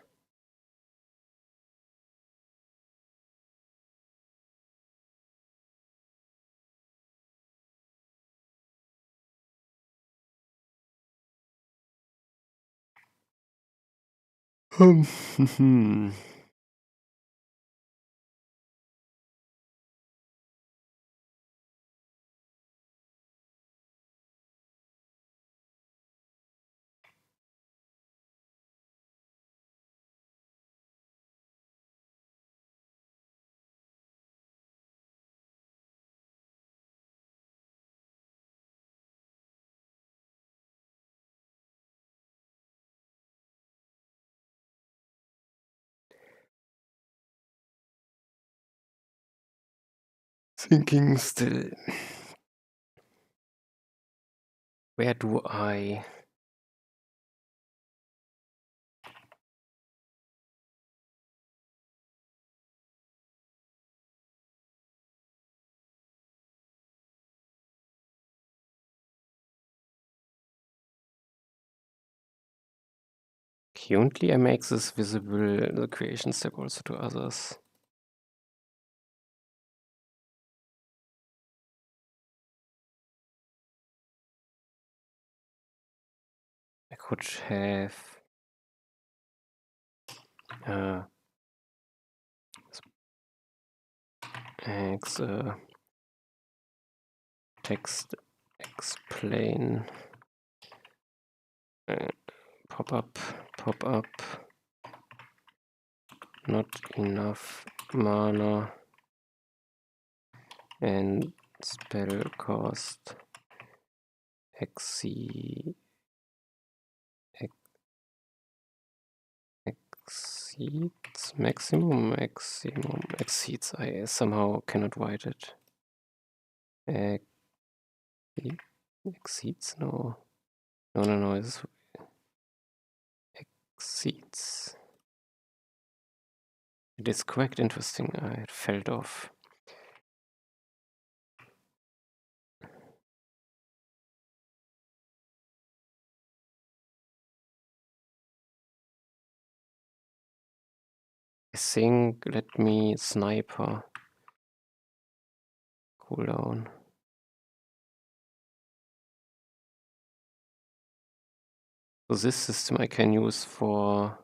Thinking still. Where do I... Currently I make this visible, the creation step, also to others. I could have text explain pop up, not enough mana and spell cost exceeds maximum exceeds. I somehow cannot write it. Exceeds, no, it's exceeds. It is correct. Interesting. It fell off. I think, let me sniper. Cooldown. So this system I can use for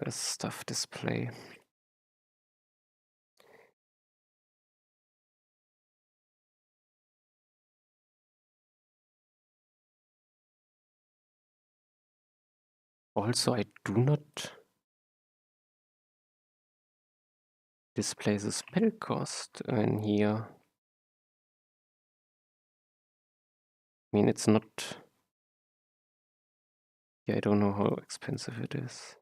stuff display. Also, I do not display the spell cost in here. I mean, it's not... Yeah, I don't know how expensive it is.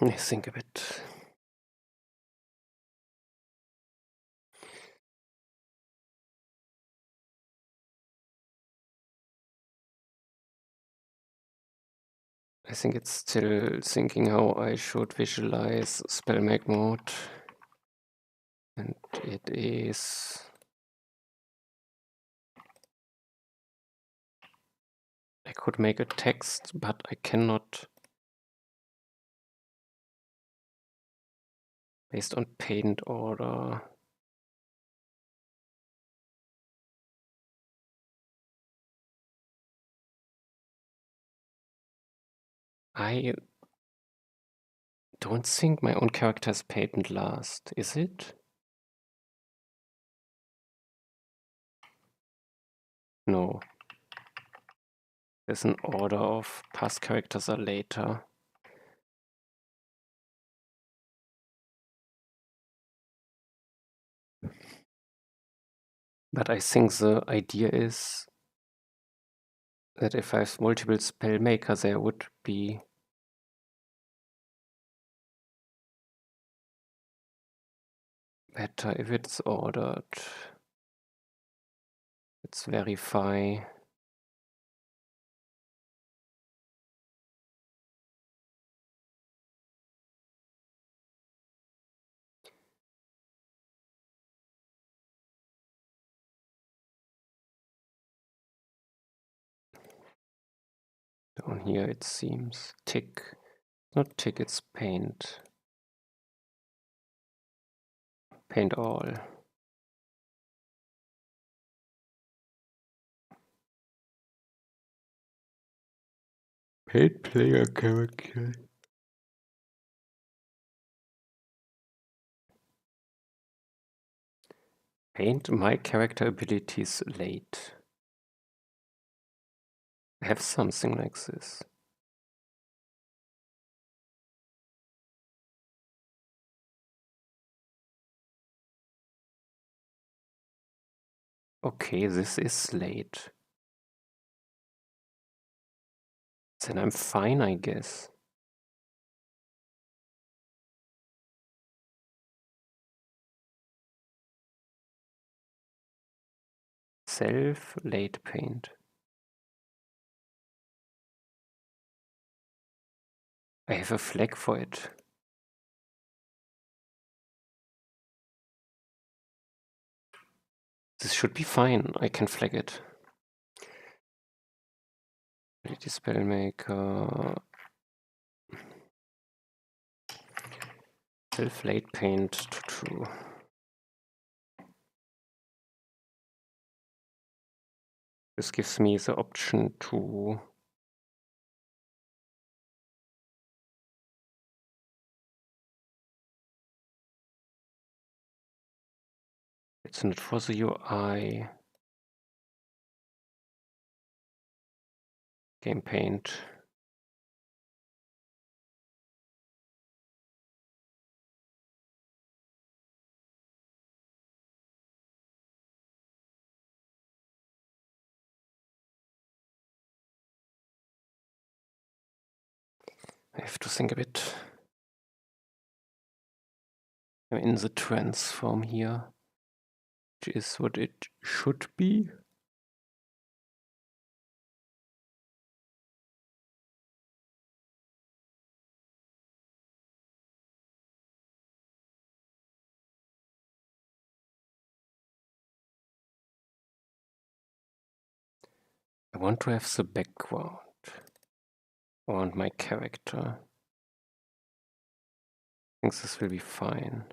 I think a bit. I think it's still thinking how I should visualize Spellmaker mode. And it is... I could make a text, but I cannot... Based on paint order. I don't think my own character is patent last, is it? No. There's an order of past characters are later. But I think the idea is that if I have multiple Spellmaker, there would be better if it's ordered. Let's verify. Down here it seems tick, not tick, it's paint. Paint all. Paint player character. Paint my character abilities late. I have something like this. Okay, this is late. Then I'm fine, I guess. Self late paint. I have a flag for it. This should be fine. I can flag it. Ability Spellmaker. Self late paint to true. This gives me the option to it's not for the UI. Game paint. I have to think a bit. I'm in the transform here, which is what it should be. I want to have the background around my character. I think this will be fine.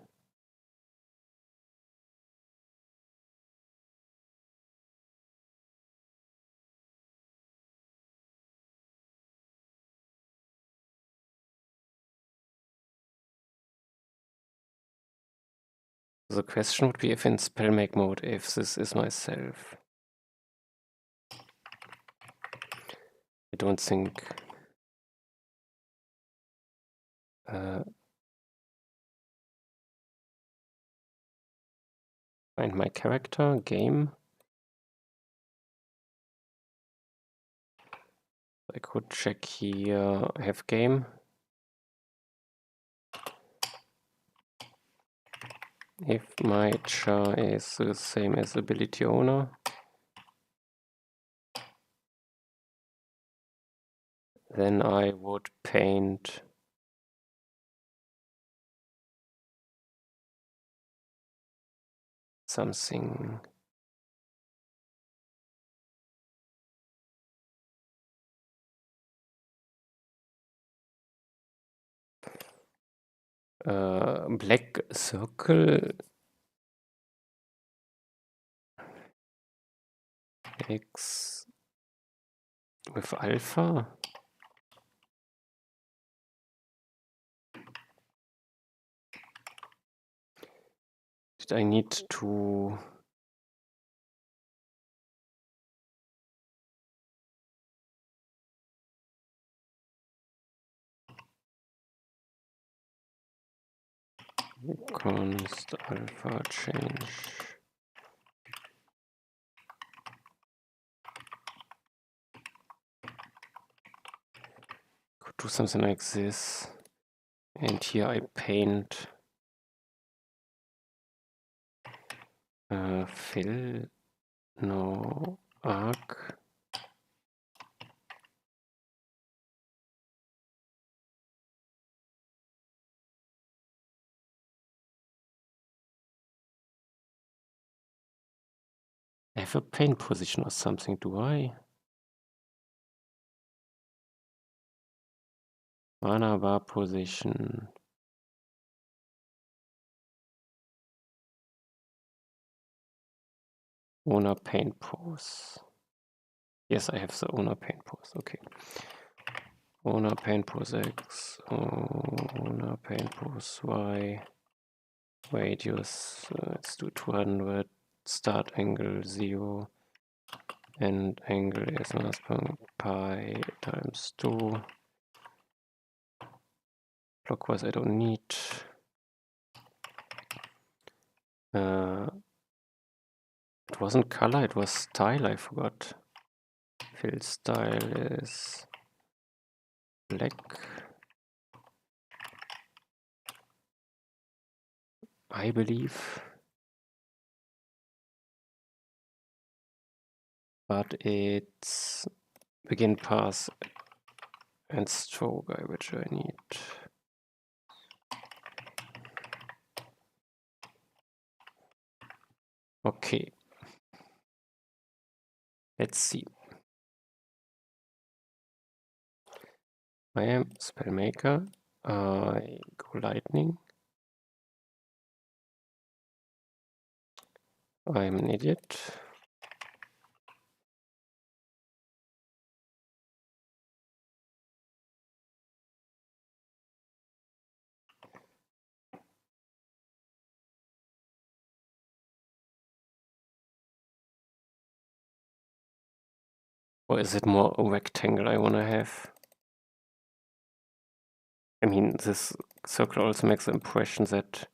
The question would be if in Spellmaker mode, if this is myself. I don't think find my character, game. I could check here, have game. If my char is the same as ability owner, then I would paint something. Black circle X with alpha. Did I need to const alpha change? Could do something like this. And here I paint fill, no, arc. I have a paint position or something, do I? Mana bar position. Owner paint pose. Yes, I have the owner paint pose. Okay. Owner paint pose X. Owner paint pose Y. Radius. Let's do 200. Start angle 0. End angle is minus pi times 2. Clockwise I don't need. It wasn't color, it was style, I forgot. Fill style is black. I believe. But it's begin pass and stroke guy, which I need. Okay. Let's see. I am Spellmaker. I go lightning. I'm an idiot. Or is it more a rectangle I want to have? I mean, this circle also makes the impression that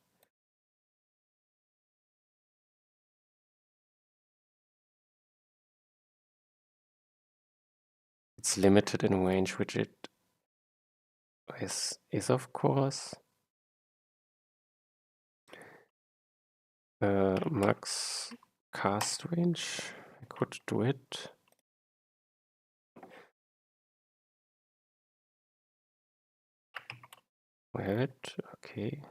it's limited in range, which it is of course. Max cast range, I could do it. We have it, okay.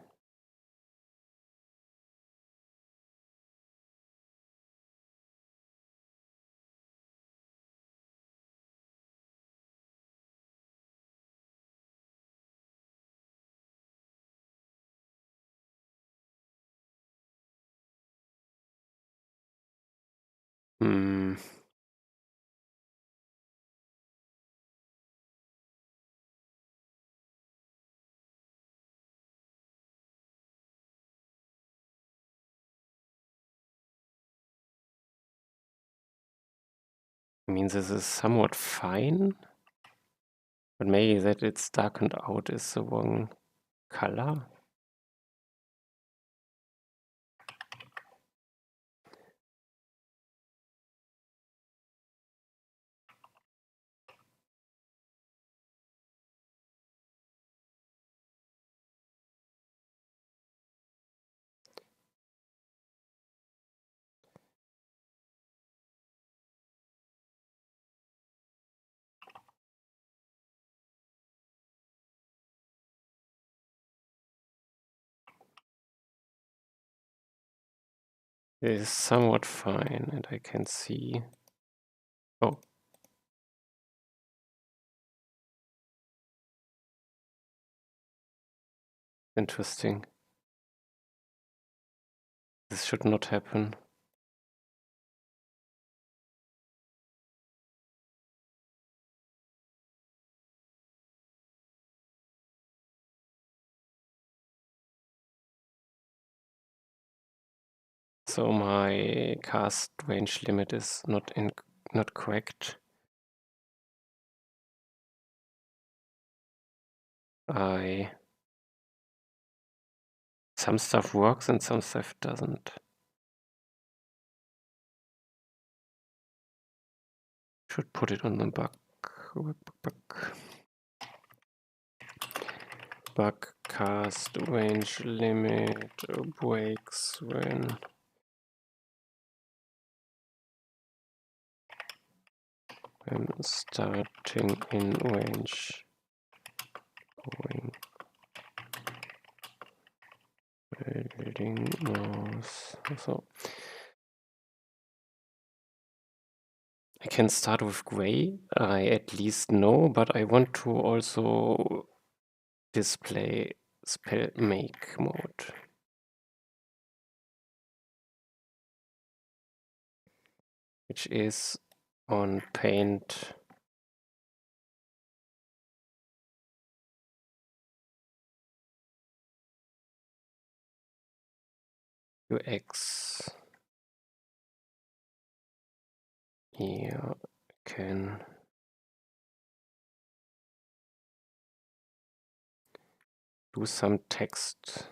Hmm. I mean, this is somewhat fine, but maybe that it's darkened out is the wrong color. It is somewhat fine, and I can see. Oh. Interesting. This should not happen. So my cast range limit is not correct. Some stuff works and some stuff doesn't. Should put it on the bug cast range limit breaks when I'm starting in range. Building mouse. So I can start with gray. I at least know, but I want to also display spell make mode. Which is on paint. UX. Yeah, can do some text.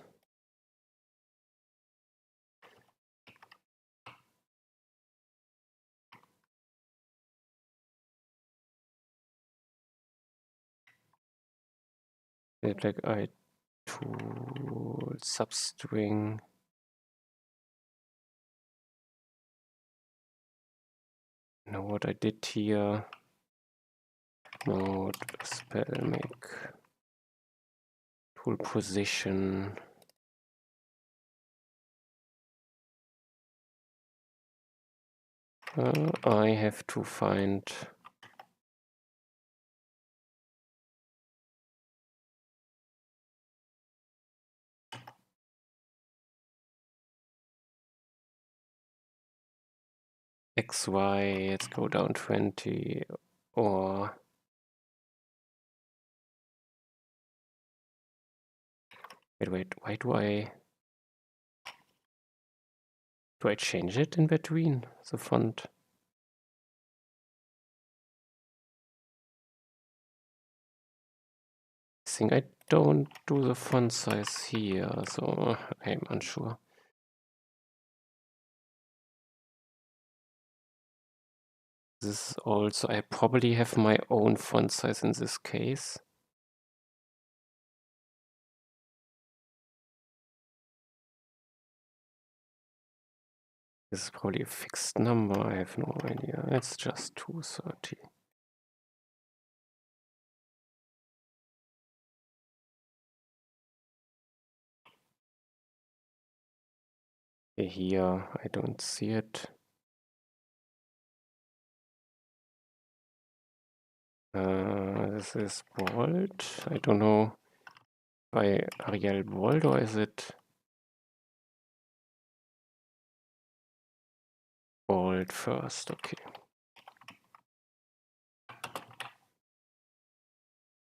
like I tool substring. Know what I did here? Node Spellmaker tool position. I have to find XY, let's go down 20, or wait, why do I change it in between the font? I think I don't do the font size here, so I'm unsure. This is also, I probably have my own font size in this case. This is probably a fixed number, I have no idea. It's just 230. Here, I don't see it. This is bold. I don't know by Arial bold, or is it bold first? Okay.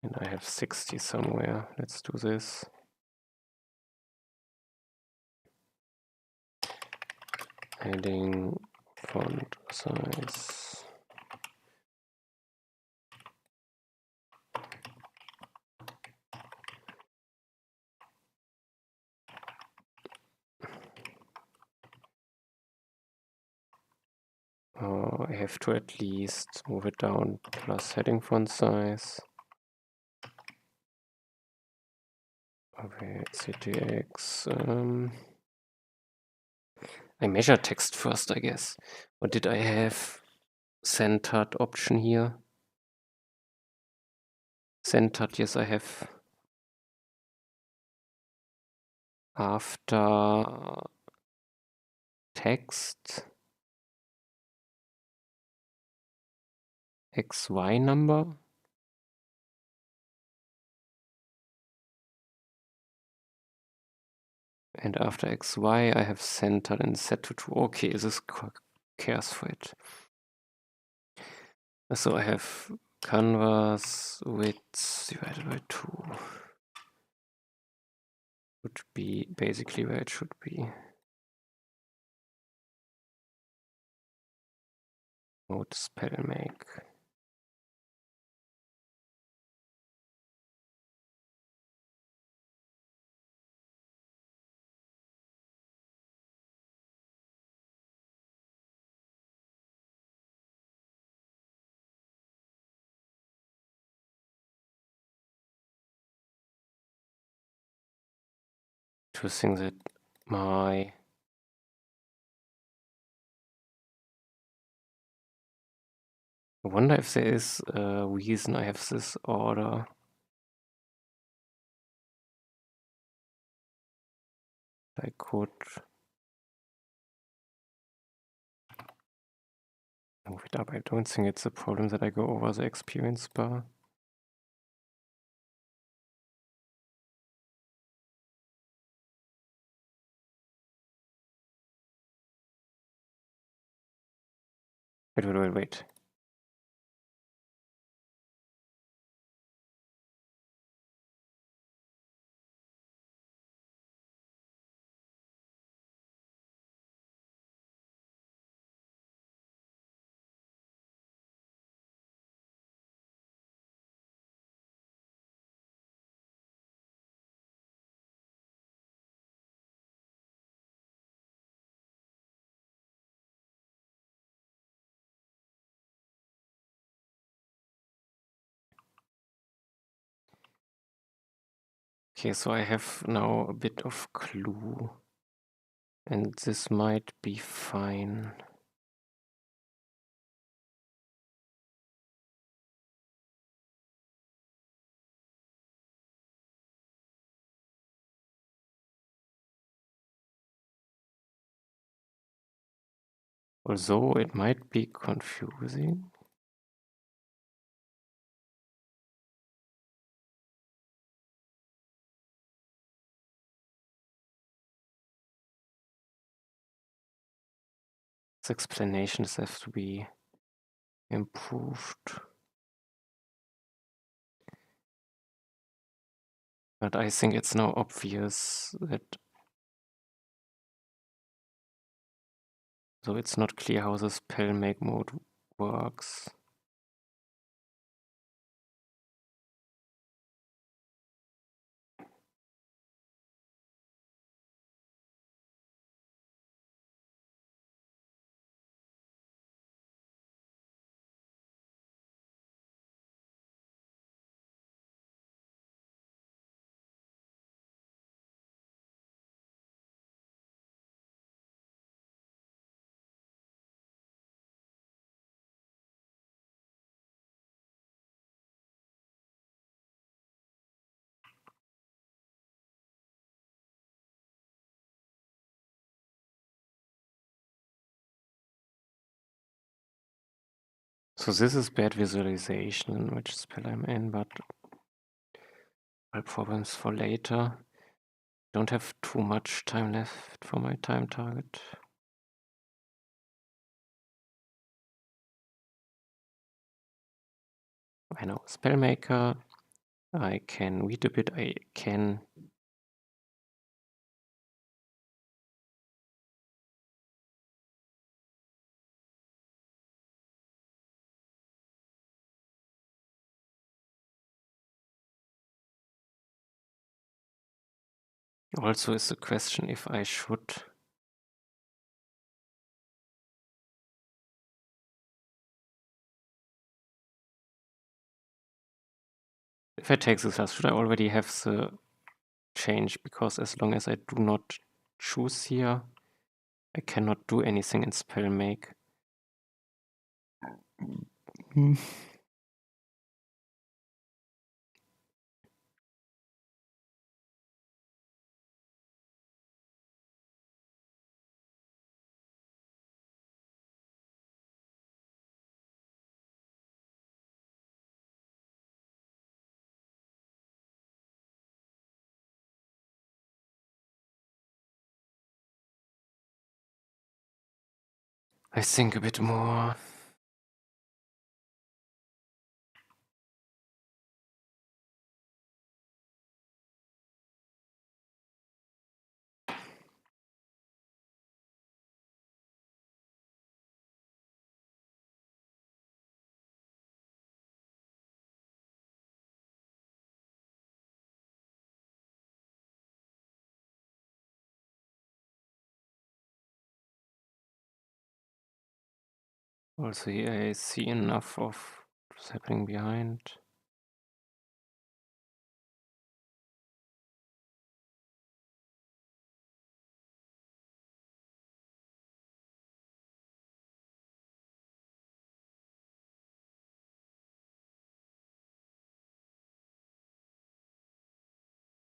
And I have 60 somewhere. Let's do this. Adding font size. I have to at least move it down plus heading font size. Okay, CTX. I measure text first, I guess. Or did I have centered option here? Centered, yes, I have. After text, XY number. And after XY, I have centered and set to 2. Okay, this cares for it. So I have canvas width divided by 2. Would be basically where it should be. Mode Spellmaker. Interesting that my I wonder if there is a reason I have this order. I could move it up. I don't think it's a problem that I go over the experience bar. Wait. Okay, so I have now a bit of clue, and this might be fine. Although it might be confusing. Its explanations have to be improved. But I think it's now obvious that... So it's not clear how the Spellmaker mode works. So this is bad visualization, which spell I'm in, but I'll problems for later. Don't have too much time left for my time target. I know Spellmaker. I can read a bit. I can also is the question if I should. If I take this class, should I already have the change? Because as long as I do not choose here, I cannot do anything in Spellmake. I think a bit more. Also, here I see enough of what's happening behind.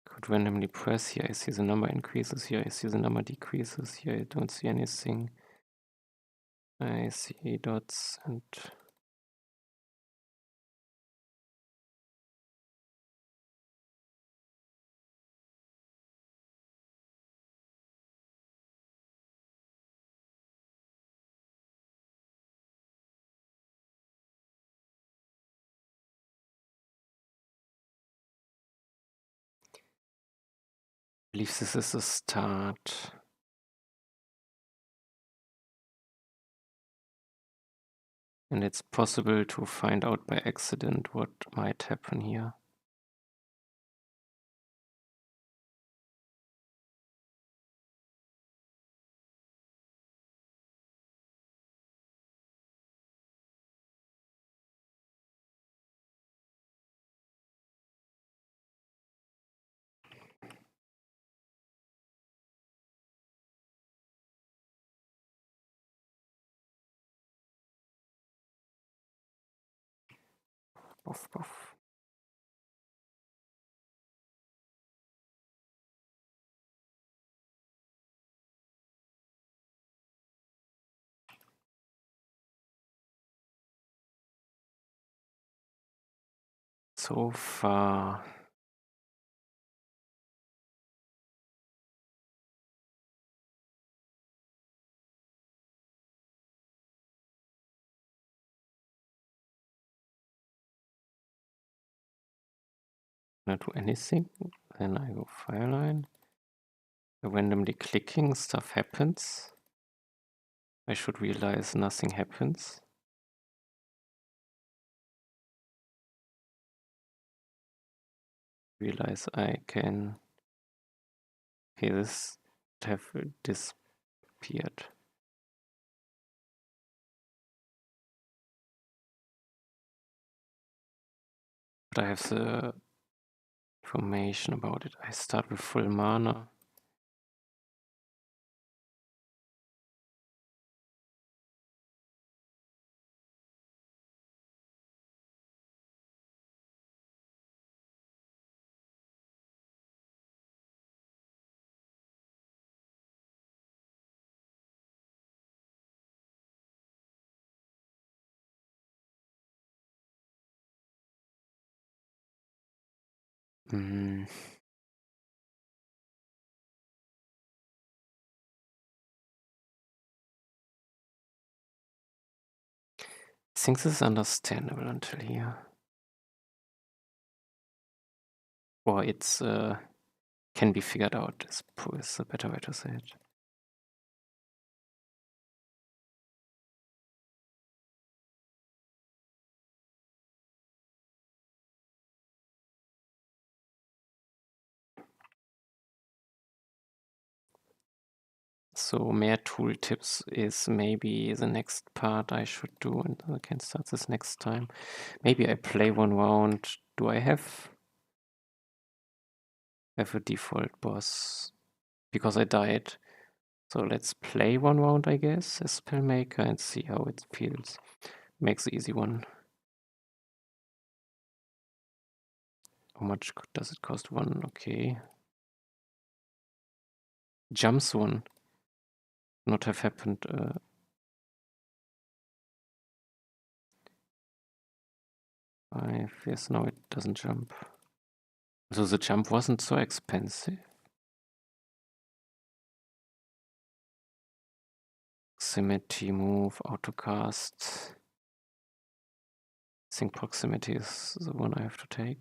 Could randomly press. Here I see the number increases. Here I see the number decreases. Here I don't see anything. I see dots and... I believe this is the start. And it's possible to find out by accident what might happen here. Buff, buff. So far. Not do anything. Then I go fireline. Randomly clicking, stuff happens. I should realize nothing happens. Realize I can. Okay, this have disappeared. But I have the information about it. I start with full mana. Hmm. I think this is understandable until here. Or it's can be figured out, is a better way to say it. So more tooltips is maybe the next part I should do, and I can start this next time. Maybe I play one round. Do I have a default boss? Because I died. So let's play one round, I guess, as Spellmaker and see how it feels. Makes the easy one. How much does it cost? One, okay. Jumps one. Not have happened. Yes, no, it doesn't jump. So the jump wasn't so expensive. Proximity move, autocast. I think proximity is the one I have to take.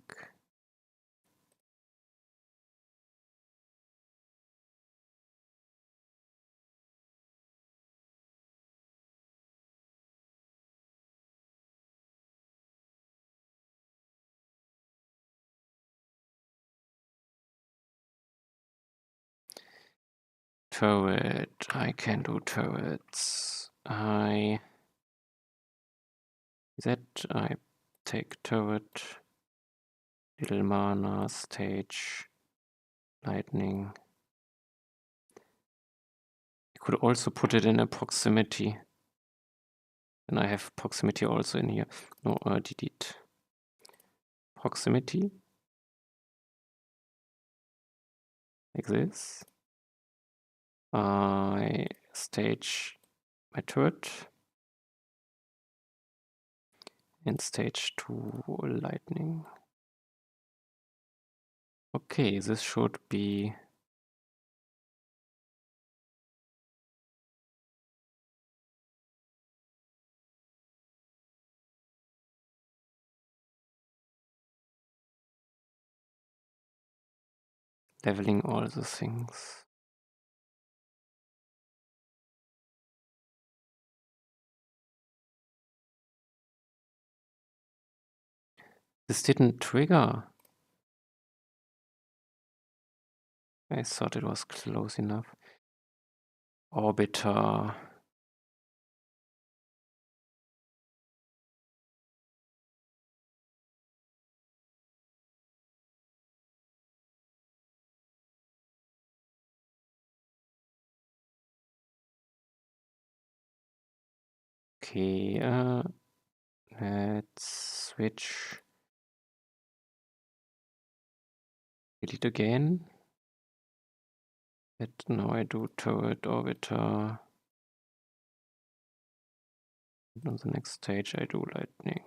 Turret, I can do turrets. I take turret, little mana, stage, lightning. You could also put it in a proximity. And I have proximity also in here. No, delete. Proximity. Like this. I stage my turret. And stage 2 lightning. Okay, this should be leveling all the things. This didn't trigger. I thought it was close enough. Orbiter. Okay, let's switch. Delete again. But now I do turret orbiter. And on the next stage I do lightning.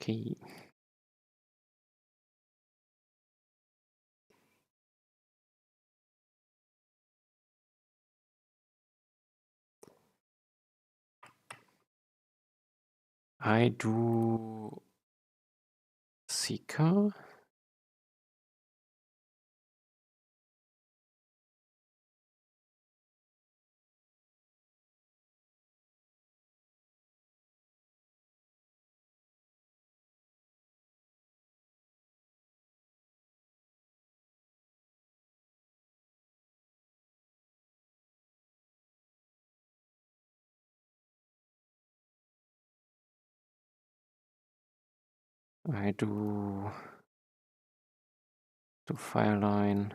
Okay. I do Seeker. I do Fireline.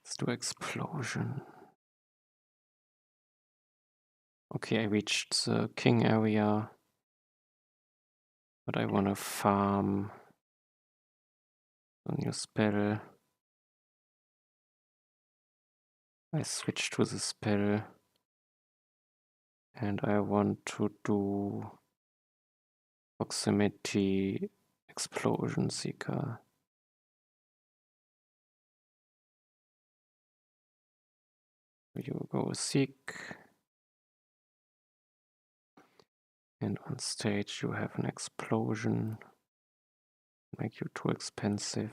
Let's do explosion. Okay, I reached the king area, but I want to farm a new spell. I switch to the spell and I want to do proximity explosion seeker. You go seek, and on stage you have an explosion. Make you too expensive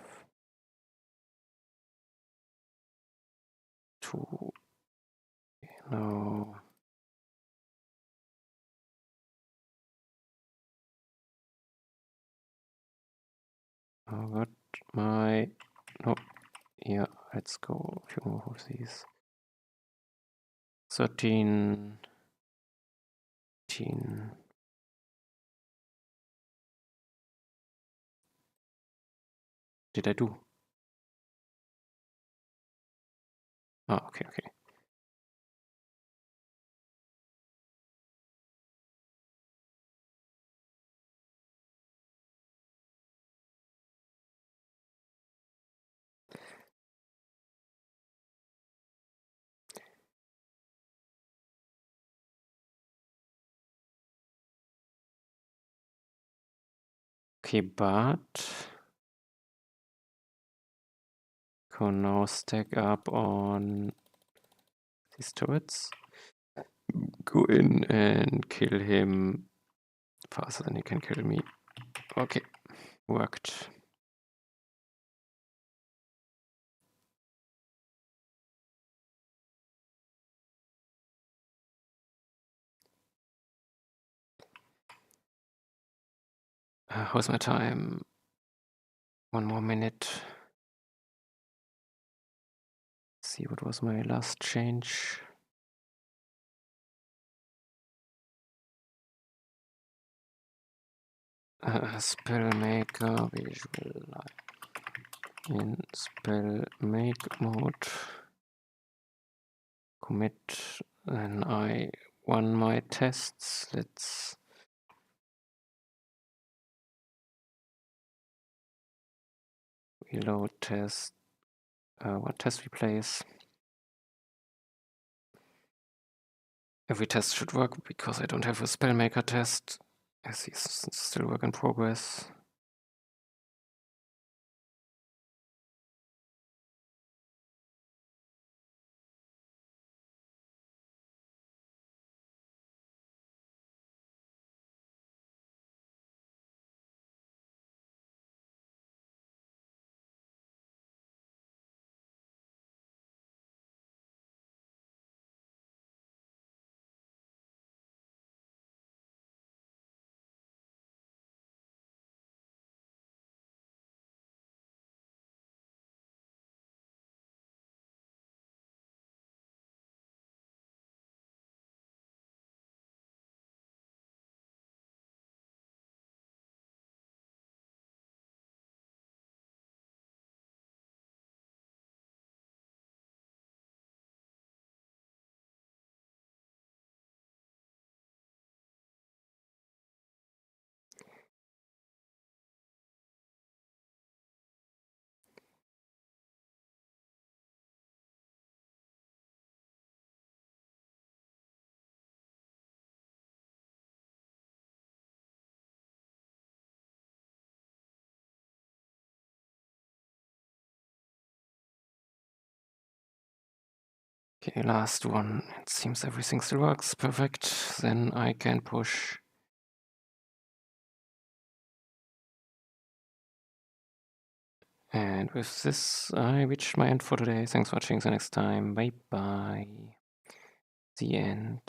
to, no. Oh, what my, no, yeah, let's go a few more of these. 13, 18. Did I do? Oh, okay, okay. Okay, but can now stack up on these turrets. Go in and kill him faster than he can kill me. Okay, worked. How's my time? 1 more minute. See what was my last change. Spellmaker visual in spell make mode. Commit, and I won my tests. Let's reload test. What test we place? Every test should work because I don't have a Spellmaker test, as he's still work in progress. Okay, last one. It seems everything still works. Perfect. Then I can push. And with this, I reached my end for today. Thanks for watching. See you next time. Bye bye. The end.